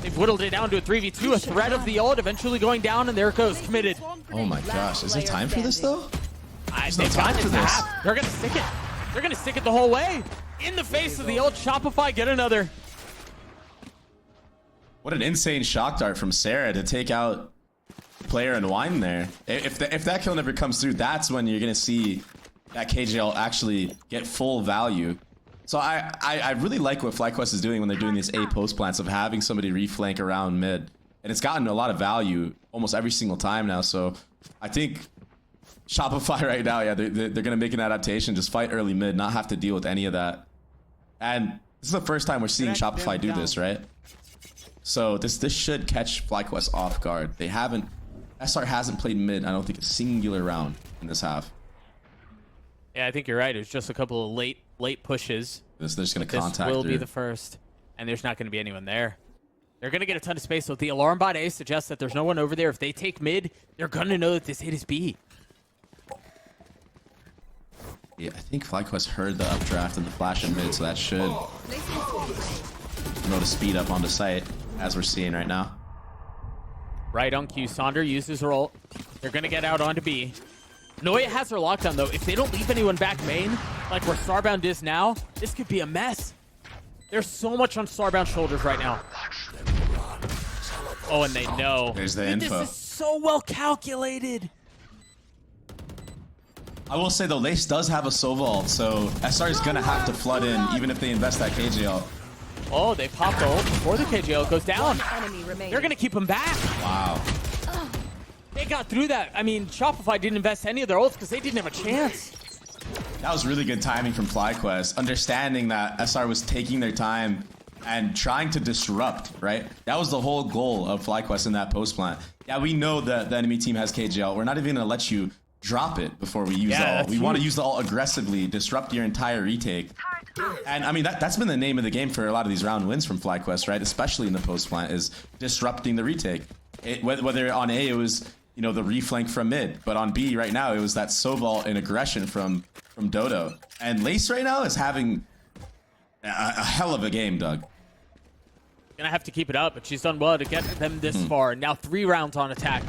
They've whittled it down to a 3v2. A threat of the ult eventually going down, and there it goes. Committed. Oh my gosh, is there time for this though? They've got this half. They're going to stick it. They're going to stick it the whole way. In the face of the ult, Shopify get another. What an insane shock dart from Sarah to take out player and wine there. If that kill never comes through, that's when you're gonna see that KJL actually get full value. So I really like what FlyQuest is doing when they're doing these A post plants of having somebody reflank around mid, and it's gotten a lot of value almost every single time now. So I think Shopify right now, yeah, they're gonna make an adaptation, just fight early mid, not have to deal with any of that. And this is the first time we're seeing Shopify do this, right? So this should catch FlyQuest off guard. They haven't, SR hasn't played mid, I don't think, a singular round in this half. Yeah, I think you're right. It was just a couple of late pushes. They're just going to contact This will through. be the first, and there's not going to be anyone there. They're going to get a ton of space, so the alarm bot A suggests that there's no one over there. If they take mid, they're going to know that this hit is B. Yeah, I think FlyQuest heard the updraft and the flash in mid, so that should know to speed up onto site, as we're seeing right now. Right on cue. Sonder uses her ult. They're going to get out onto B. Noya has her lockdown, though. If they don't leave anyone back main, like where Starbound is now, this could be a mess. There's so much on Starbound's shoulders right now. Oh, and they know. There's the info. This is so well calculated. I will say, though, Lace does have a Sovol, so SR is going to have to flood in, even if they invest that KJL. Oh, they popped the ult before the KJL goes down. They're going to keep him back. Wow. They got through that. I mean, Shopify didn't invest any of their ults because they didn't have a chance. That was really good timing from FlyQuest, understanding that SR was taking their time and trying to disrupt, right? That was the whole goal of FlyQuest in that post plant. Yeah, we know that the enemy team has KJL. We're not even going to let you drop it before we use the ult. We want to use the ult aggressively, disrupt your entire retake. And I mean, that's been the name of the game for a lot of these round wins from FlyQuest, right? Especially in the post plant, is disrupting the retake. Whether on A it was, you know, the reflank from mid, but on B right now it was that Sovol and aggression from Dodo. And Lace right now is having a hell of a game, Doug. Gonna have to keep it up, but she's done well to get them this far. Now 3 rounds on attack.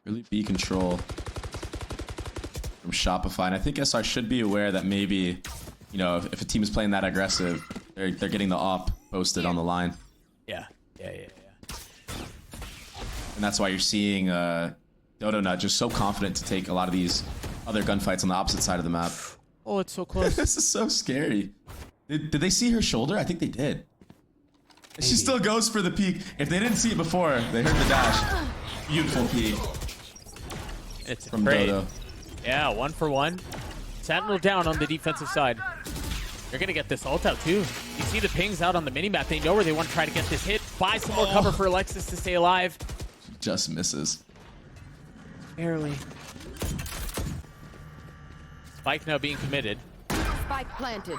Really B control from Shopify, and I think SR should be aware that maybe, you know, if a team is playing that aggressive, they're getting the op posted on the line. Yeah. And that's why you're seeing Dodo Nut just so confident to take a lot of these other gunfights on the opposite side of the map. Oh, it's so close. This is so scary. Did they see her shoulder? I think they did. Maybe. She still goes for the peek. If they didn't see it before, they heard the dash. Beautiful peek. It's from great. Dodo. Yeah, 1 for 1. Sentinel down on the defensive side. They're going to get this ult out, too. You see the pings out on the minimap. They know where they want to try to get this hit. Buy some more cover for Alexis to stay alive. Just misses. Barely. Spike now being committed. Spike planted.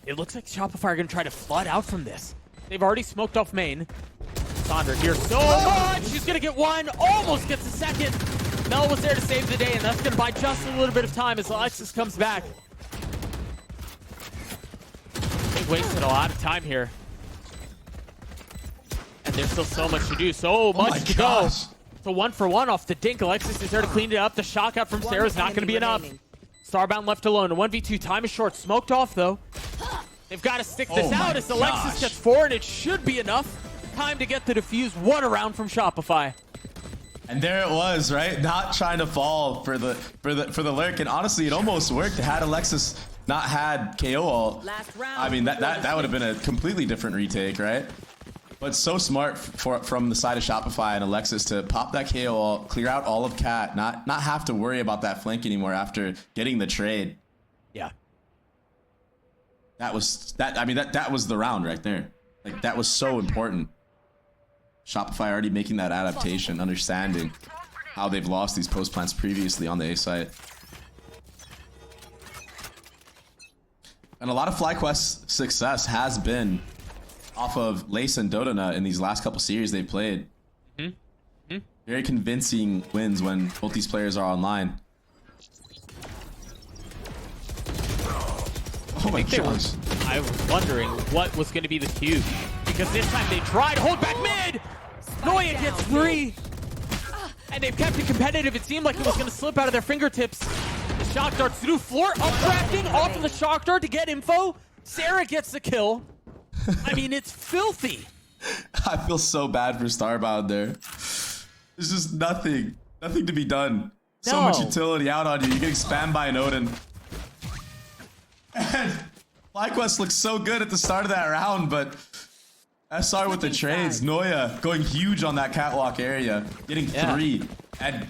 It looks like Shopify are going to try to flood out from this. They've already smoked off main. Sonder here so much. She's going to get one. Almost gets a second. Mel was there to save the day, and that's going to buy just a little bit of time as Alexis comes back. They've wasted a lot of time here. And there's still so much to do. So much to go. So 1 for 1 off the dink. Alexis is there to clean it up. The shot out from Sarah is not going to be enough. Starbound left alone. A 1v2. Time is short. Smoked off, though. They've got to stick this out as Alexis gets 4, and it should be enough. Time to get the defuse. What a round from Shopify. And there it was, right? Not trying to fall for the lurk, and honestly, it almost worked. Had Alexis not had KO ult, I mean that would have been a completely different retake, right? But so smart from the side of Shopify and Alexis to pop that KO ult, clear out all of Cat, not have to worry about that flank anymore after getting the trade. Yeah. That was the round right there. Like, that was so important. Shopify already making that adaptation, understanding how they've lost these post plants previously on the A site. And a lot of FlyQuest's success has been off of Lace and Dodona in these last couple series they've played. Very convincing wins when both these players are online. Oh my gosh. I was wondering what was going to be the cue, because this time they tried to hold back mid. Noya gets 3, and they've kept it competitive. It seemed like it was going to slip out of their fingertips. The shock darts through floor, updrafting off of the shock dart to get info. Sarah gets the kill. I mean, it's filthy. I feel so bad for Starbound there. There's just nothing to be done. So No. much utility out on you. You're getting spammed by an Odin. And FlyQuest looks so good at the start of that round, but SR with the trades. Noya going huge on that catwalk area, getting 3. And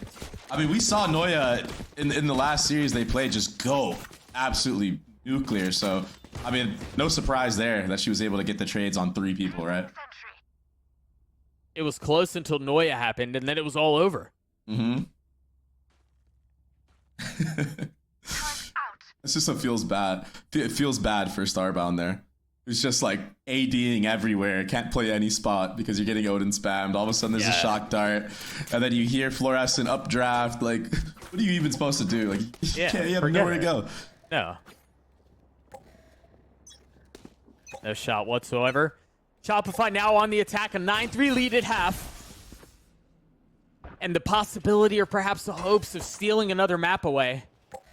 I mean, we saw Noya in the last series they played just go absolutely nuclear. So I mean, no surprise there that she was able to get the trades on 3 people, right? It was close until Noya happened, and then it was all over. This just feels bad. It feels bad for Starbound there. It's just like ADing everywhere. Can't play any spot because you're getting Odin spammed. All of a sudden there's a shock dart, and then you hear Fluorescent updraft. Like, what are you even supposed to do? Like, you have nowhere to go. No. No shot whatsoever. Shopify now on the attack, a 9-3 lead at half. And the possibility or perhaps the hopes of stealing another map away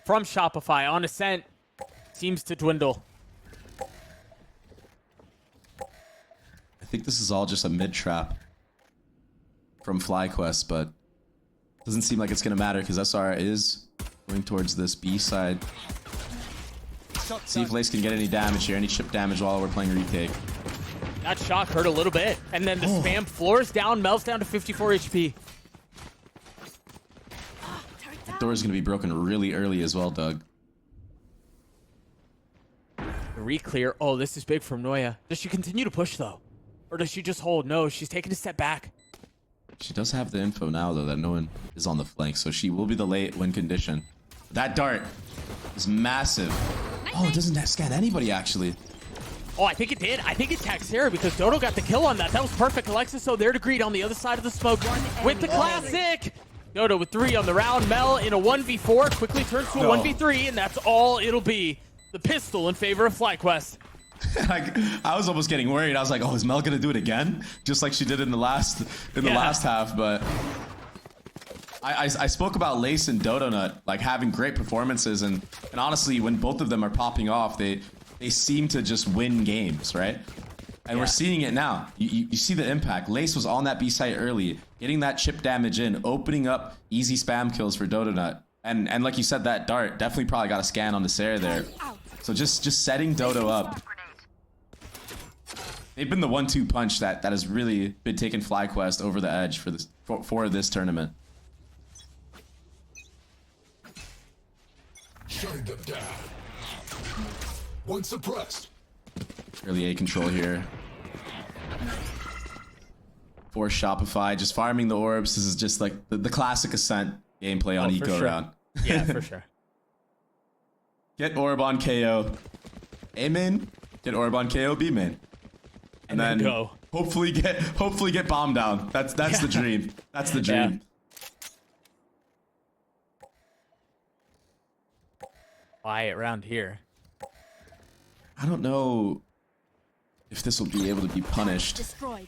from Shopify on Ascent seems to dwindle. I think this is all just a mid trap from FlyQuest, but it doesn't seem like it's going to matter because SR is going towards this B side. See if Lace can get any damage here, any chip damage while we're playing retake. That shock hurt a little bit. And then the spam floors down, melts down to 54 HP. That door is going to be broken really early as well, Doug. The re-clear. Oh, this is big from Noya. Does she continue to push, though? Or does she just hold? No, she's taking a step back. She does have the info now, though, that no one is on the flank, so she will be the late win condition. That dart is massive. Oh, it doesn't scan anybody, actually. Oh, I think it did. I think it tagged Sarah because Dodo got the kill on that. That was perfect. Alexis, so there to greet on the other side of the smoke with the classic. Dodo with 3 on the round. Mel in a 1v4 quickly turns to a 1v3, and that's all it'll be. The pistol in favor of FlyQuest. I was almost getting worried. I was like, "Oh, is Mel gonna do it again?" Just like she did in the last half. But I spoke about Lace and Dodonut like having great performances, and honestly, when both of them are popping off, they seem to just win games, right? And we're seeing it now. You see the impact. Lace was on that B site early, getting that chip damage in, opening up easy spam kills for Dodonut. And like you said, that dart definitely probably got a scan on the Sarah there. So just setting Dodo up. They've been the 1-2 punch that has really been taking FlyQuest over the edge for this tournament. Shutting them down. One suppressed. Early A control here. For Shopify, just farming the orbs. This is just like the classic Ascent gameplay on Eco round. Yeah, for sure. Get orb on KO. A main. Get orb on KO B main. And then go. hopefully get bomb down. That's the dream. That's the dream. Quiet around here. I don't know if this will be able to be punished. Destroyed.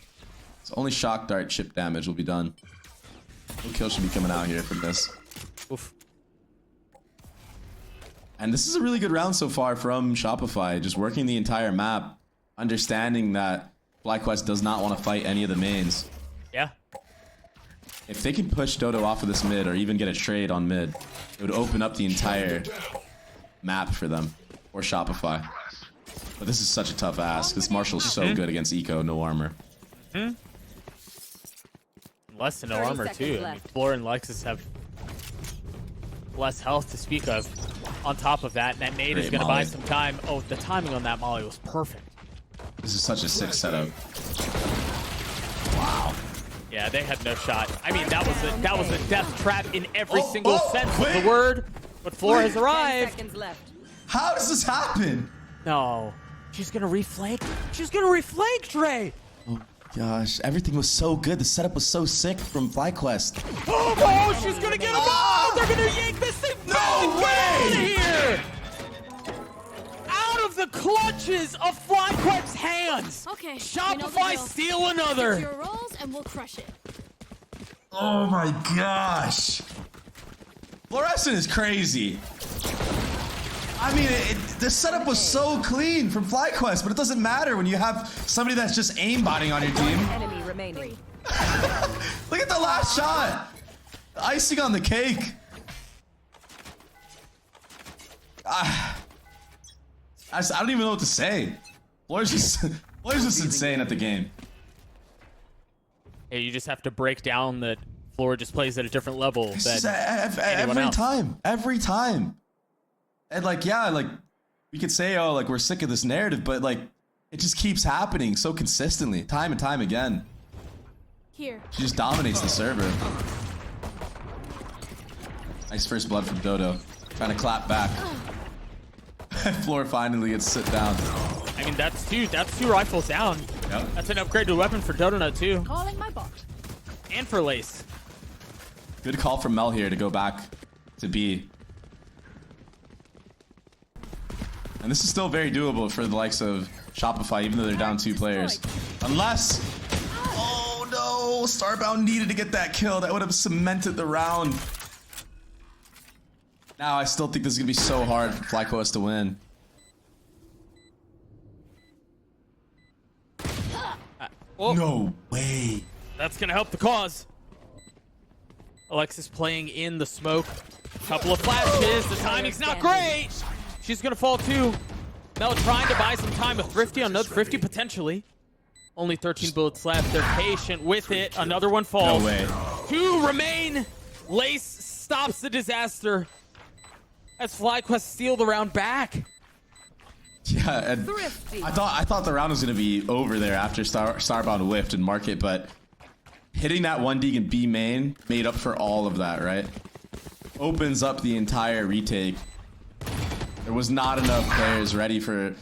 So only shock dart chip damage will be done. No kill should be coming out here from this. Oof. And this is a really good round so far from Shopify. Just working the entire map, understanding that FlyQuest does not want to fight any of the mains. Yeah. If they can push Dodo off of this mid or even get a trade on mid, it would open up the entire map for them or Shopify. But this is such a tough ask. This Marshal's so good against Eco, no armor. Less than no armor, too. I mean, Floor and Lexus have less health to speak of. On top of that, that nade is Great going to buy molly. some time. Oh, the timing on that molly was perfect. This is such a sick setup. Yeah, they had no shot. I mean, that was a death trap in every single sense of the word. But Floor has arrived. Seconds left. How does this happen? No. She's gonna reflake. She's gonna reflake, Dre. Gosh, everything was so good. The setup was so sick from FlyQuest. Oh, she's gonna get him. Oh, they're gonna yank this thing back and get out of here. Out of the clutches of FlyQuest's hands. Okay. Shopify steal another. Your rolls and we'll crush it. Oh my gosh. Fluorescent is crazy. I mean, the setup was so clean from FlyQuest, but it doesn't matter when you have somebody that's just aimbotting on your team. Enemy remaining. Look at the last shot. The icing on the cake. I don't even know what to say. Floor's just insane at the game. Hey, you just have to break down that Floor just plays at a different level than every time. And like, yeah, like we could say, oh, like we're sick of this narrative, but like it just keeps happening so consistently, time and time again. Here. She just dominates the server. Nice first blood from Dodo. Trying to clap back. Floor finally gets sit down. I mean, that's two rifles down. Yep. That's an upgraded weapon for Donut too, Calling my bot. and for Lace. Good call from Mel here to go back to B. And this is still very doable for the likes of Shopify, even though they're down 2 players. Unless... Oh no! Starbound needed to get that kill. That would have cemented the round. Now I still think this is going to be so hard for FlyQuest to win. Oh, No way. that's gonna help the cause. Alexis playing in the smoke. Couple of flashes. The timing's not great. She's gonna fall too. Mel trying to buy some time with Thrifty on another Thrifty potentially. Only 13 bullets left. They're patient with it. Another one falls. No way. 2 remain. Lace stops the disaster as FlyQuest steal the round back. Yeah, and I thought the round was going to be over there after Starbound whiffed and Market, but hitting that 1 Deeg and B main made up for all of that, right? Opens up the entire retake. There was not enough players ready for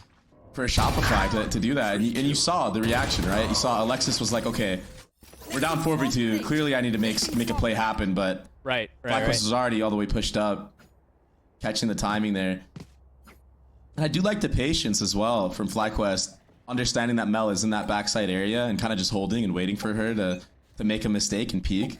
Shopify to do that, and you saw the reaction, right? You saw Alexis was like, okay, we're down 4v2. Clearly, I need to make a play happen, but Right. FlyQuest was already all the way pushed up, catching the timing there. And I do like the patience as well from FlyQuest, understanding that Mel is in that backside area and kind of just holding and waiting for her to make a mistake and peek.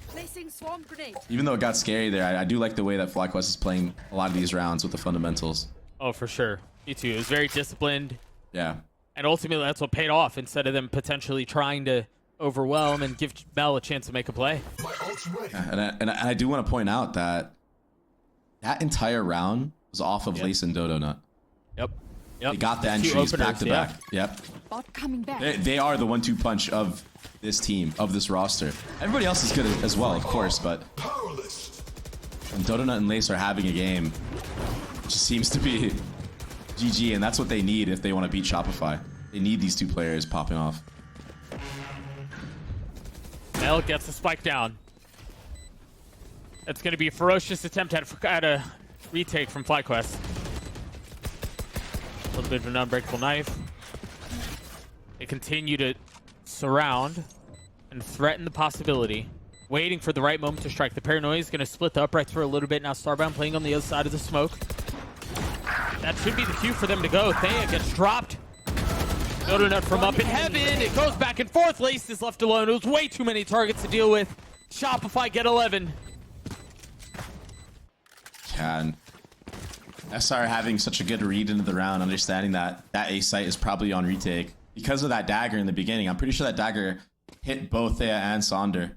Placing swarm grenade. Even though it got scary there, I do like the way that FlyQuest is playing a lot of these rounds with the fundamentals. Oh, for sure. Me too. It was very disciplined. Yeah. And ultimately, that's what paid off instead of them potentially trying to overwhelm and give Mel a chance to make a play. My ult's ready. And I do want to point out that entire round was off of Lace and Dodo Nut. Yep. They got the 2 entries openers, back to back. Yep. Bot coming back. They are the 1-2 punch of this team, of this roster. Everybody else is good as well, of course, but Powerless. when Dodo Nut and Lace are having a game, it just seems to be GG, and that's what they need if they want to beat Shopify. They need these 2 players popping off. Mel gets the spike down. That's going to be a ferocious attempt at a retake from FlyQuest. A little bit of an unbreakable knife. They continue to surround and threaten the possibility. Waiting for the right moment to strike. The paranoia is going to split the uprights for a little bit. Now Starbound playing on the other side of the smoke. That should be the cue for them to go. Thea gets dropped. Dodo Nut from up in heaven. It goes back and forth. Lace is left alone. It was way too many targets to deal with. Shopify get 11. And SR having such a good read into the round, understanding that A site is probably on retake. Because of that dagger in the beginning, I'm pretty sure that dagger hit both Thea and Sonder.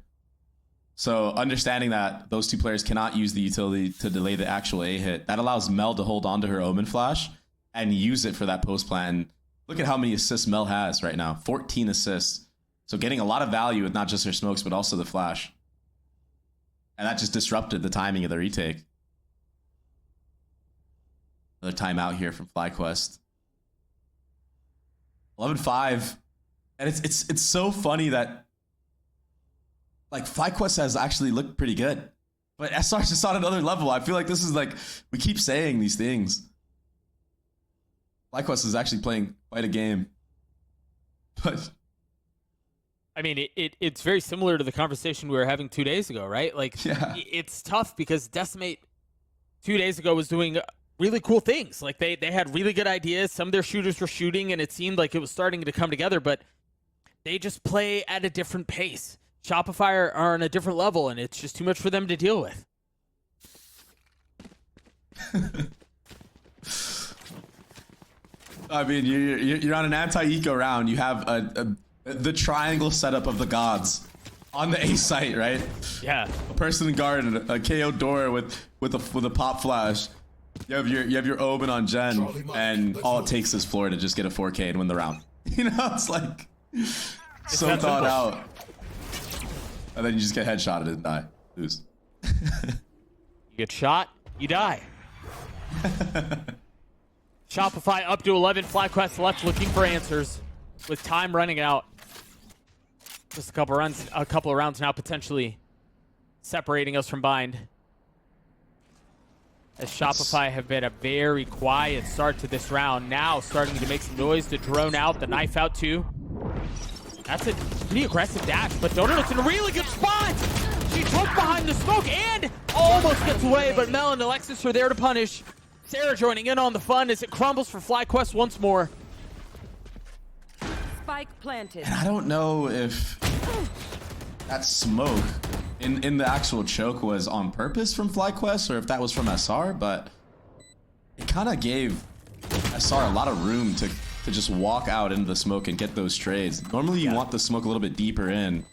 So understanding that those 2 players cannot use the utility to delay the actual A hit, that allows Mel to hold onto her Omen Flash and use it for that post plant. Look at how many assists Mel has right now, 14 assists. So getting a lot of value with not just her smokes, but also the flash. And that just disrupted the timing of the retake. Another timeout here from FlyQuest. 11-5. And it's so funny that like FlyQuest has actually looked pretty good. But SR's just on another level. I feel like this is like, we keep saying these things. FlyQuest is actually playing quite a game. But I mean, it's very similar to the conversation we were having 2 days ago, right? Like, yeah, it's tough because Decimate 2 days ago was doing really cool things. Like, they had really good ideas. Some of their shooters were shooting, and it seemed like it was starting to come together, but they just play at a different pace. Shopify are on a different level, and it's just too much for them to deal with. I mean, you're on an anti-eco round. You have the triangle setup of the gods on the A site, right? Yeah. A person in garden, a KO door with a pop flash. You have your Oben on Gen, and all it takes is Floor to just get a 4K and win the round. You know, it's like so that thought simple. out. And then you just get headshotted and die. Lose. You get shot, you die. Shopify up to 11. FlyQuest left looking for answers with time running out. Just a couple of rounds now potentially separating us from bind. As Shopify have been a very quiet start to this round. Now starting to make some noise to drone out. The knife out too. That's a pretty aggressive dash, but Donut's in a really good spot. She took behind the smoke and almost gets away, but Mel and Alexis are there to punish. Sarah joining in on the fun as it crumbles for FlyQuest once more. Spike planted. And I don't know if that smoke in the actual choke was on purpose from FlyQuest or if that was from SR, but it kind of gave SR a lot of room to just walk out into the smoke and get those trades. Normally you want the smoke a little bit deeper in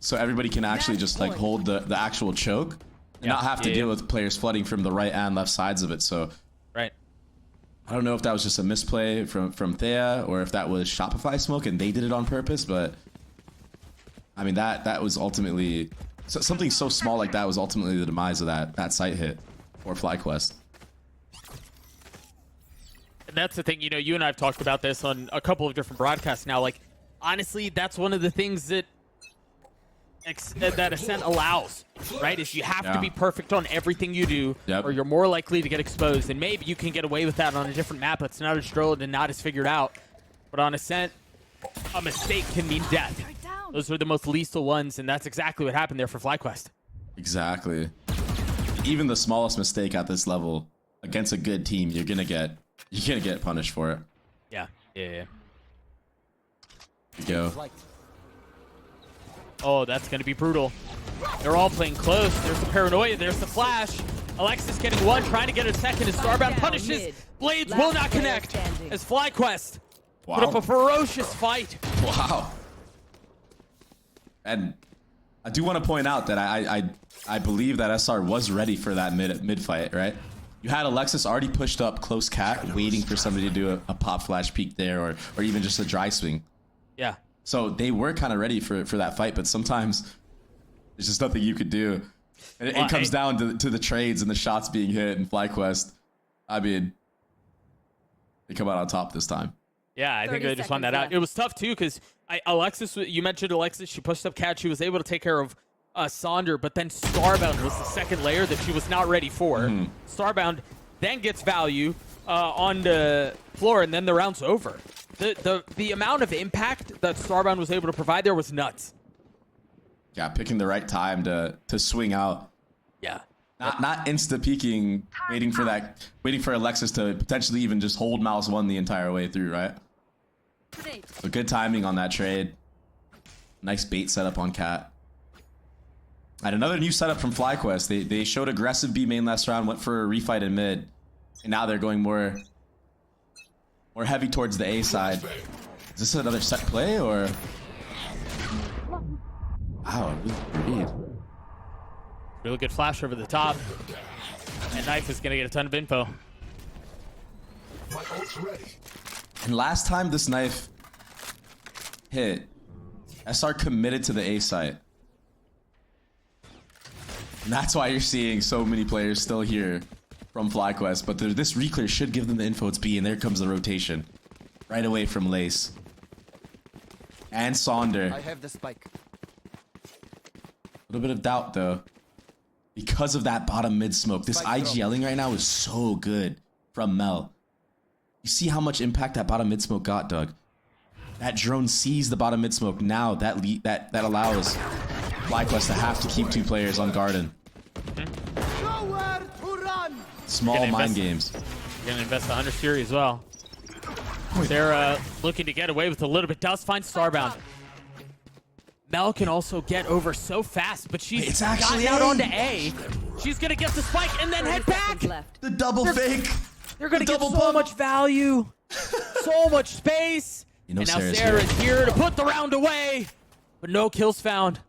so everybody can actually just like hold the actual choke and not have to deal with players flooding from the right and left sides of it. So Right. I don't know if that was just a misplay from Thea or if that was Shopify smoke and they did it on purpose, but I mean that was ultimately something so small like that was ultimately the demise of that site hit for FlyQuest. And that's the thing, you know, you and I have talked about this on a couple of different broadcasts now. Like, honestly, that's one of the things that Ascent allows, right? Is you have to be perfect on everything you do, or you're more likely to get exposed. And maybe you can get away with that on a different map that's not as drilled and not as figured out. But on Ascent, a mistake can mean death. Those are the most lethal ones, and that's exactly what happened there for FlyQuest. Exactly. Even the smallest mistake at this level against a good team, you're gonna get punished for it. Yeah. Here you go. Oh, that's going to be brutal. They're all playing close. There's the paranoia. There's the flash. Alexis getting one, trying to get a second as Starbound punishes. Blades will not connect as FlyQuest put up a ferocious fight. Wow. And I do want to point out that I believe that SR was ready for that mid fight, right? You had Alexis already pushed up close cat, waiting for somebody to do a pop flash peek there, or even just a dry swing. Yeah. So they were kind of ready for that fight, but sometimes there's just nothing you could do. And it comes down to the trades and the shots being hit and FlyQuest. I mean, they come out on top this time. Yeah, I think they just found that out. It was tough too because Alexis, you mentioned Alexis, she pushed up cat. She was able to take care of Sonder, but then Starbound was the second layer that she was not ready for. Starbound then gets value on the floor, and then the round's over. The amount of impact that Starbound was able to provide there was nuts. Yeah, picking the right time to swing out. Yeah. Not insta peeking, waiting for Alexis to potentially even just hold mouse one the entire way through, right? So good timing on that trade. Nice bait setup on cat. And another new setup from FlyQuest. They showed aggressive B main last round, went for a refight in mid, and now they're going more heavy towards the A side. Is this another set play or? Wow, read. Really good flash over the top. And Knife is going to get a ton of info. My ult's ready. And last time this knife hit, SR committed to the A site. And that's why you're seeing so many players still here from FlyQuest. But this reclear should give them the info it's B, and there comes the rotation. Right away from Lace. And Sonder. I have the spike. A little bit of doubt, though. Because of that bottom mid smoke. This IGLing right now is so good from Mel. You see how much impact that bottom mid smoke got, Doug. That drone sees the bottom mid smoke. Now that allows FlyQuest to have to keep 2 players on garden. Small mind games. You're gonna invest the Hunter Fury as well. Sarah looking to get away with a little bit. Does find Starbound. Mel can also get over so fast, but she's gotten out onto A. She's gonna get the spike and then head back. The double fake. They're gonna get double so bump. much value, so much space. You know And now Sarah's Sarah here. is here to put the round away, but no kills found.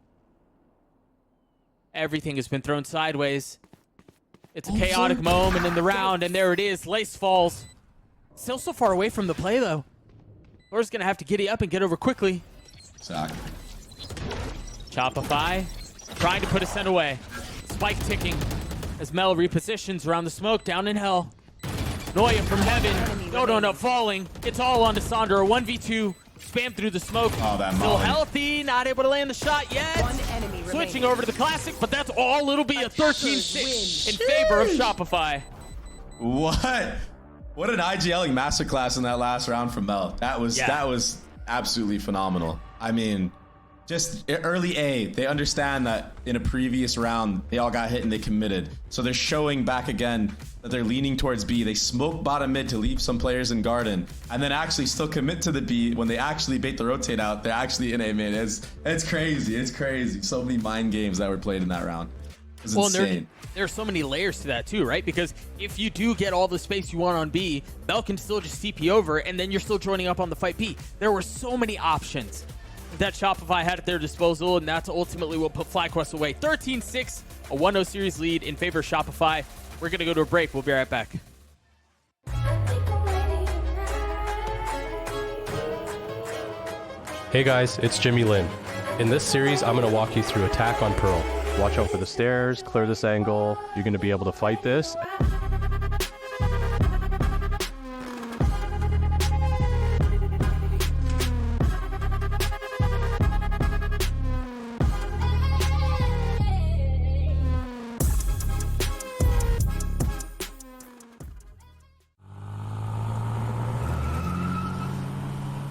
Everything has been thrown sideways. It's a chaotic moment in the round, and there it is. Lace falls. Still so far away from the play, though. Laura's gonna have to giddy up and get over quickly. Exactly. Shopify trying to put Ascent away. Spike ticking as Mel repositions around the smoke down in hell. Noya from heaven. Don't end up falling. It's all on to Sandra. 1v2. Spam through the smoke. Oh, that Still molly. healthy. Not able to land the shot yet. Switching over to the classic, but that's all. It'll be a 13-6 in favor of Shopify. What an IGLing masterclass in that last round from Mel. That was absolutely phenomenal. I mean, just early A, they understand that in a previous round they all got hit and they committed. So they're showing back again that they're leaning towards B. They smoke bottom mid to leave some players in garden, and then actually still commit to the B when they actually bait the rotate out. They're actually in A mid. It's crazy. It's crazy. So many mind games that were played in that round. It was insane. There are so many layers to that too, right? Because if you do get all the space you want on B, Mel can still just TP over, and then you're still joining up on the fight B. There were so many options that Shopify had at their disposal, and that's ultimately what put FlyQuest away. 13-6, a 1-0 series lead in favor of Shopify. We're going to go to a break. We'll be right back. Hey guys, it's Jimmy Lin. In this series, I'm going to walk you through attack on Pearl. Watch out for the stairs, clear this angle. You're going to be able to fight this.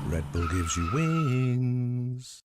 Red Bull gives you wings.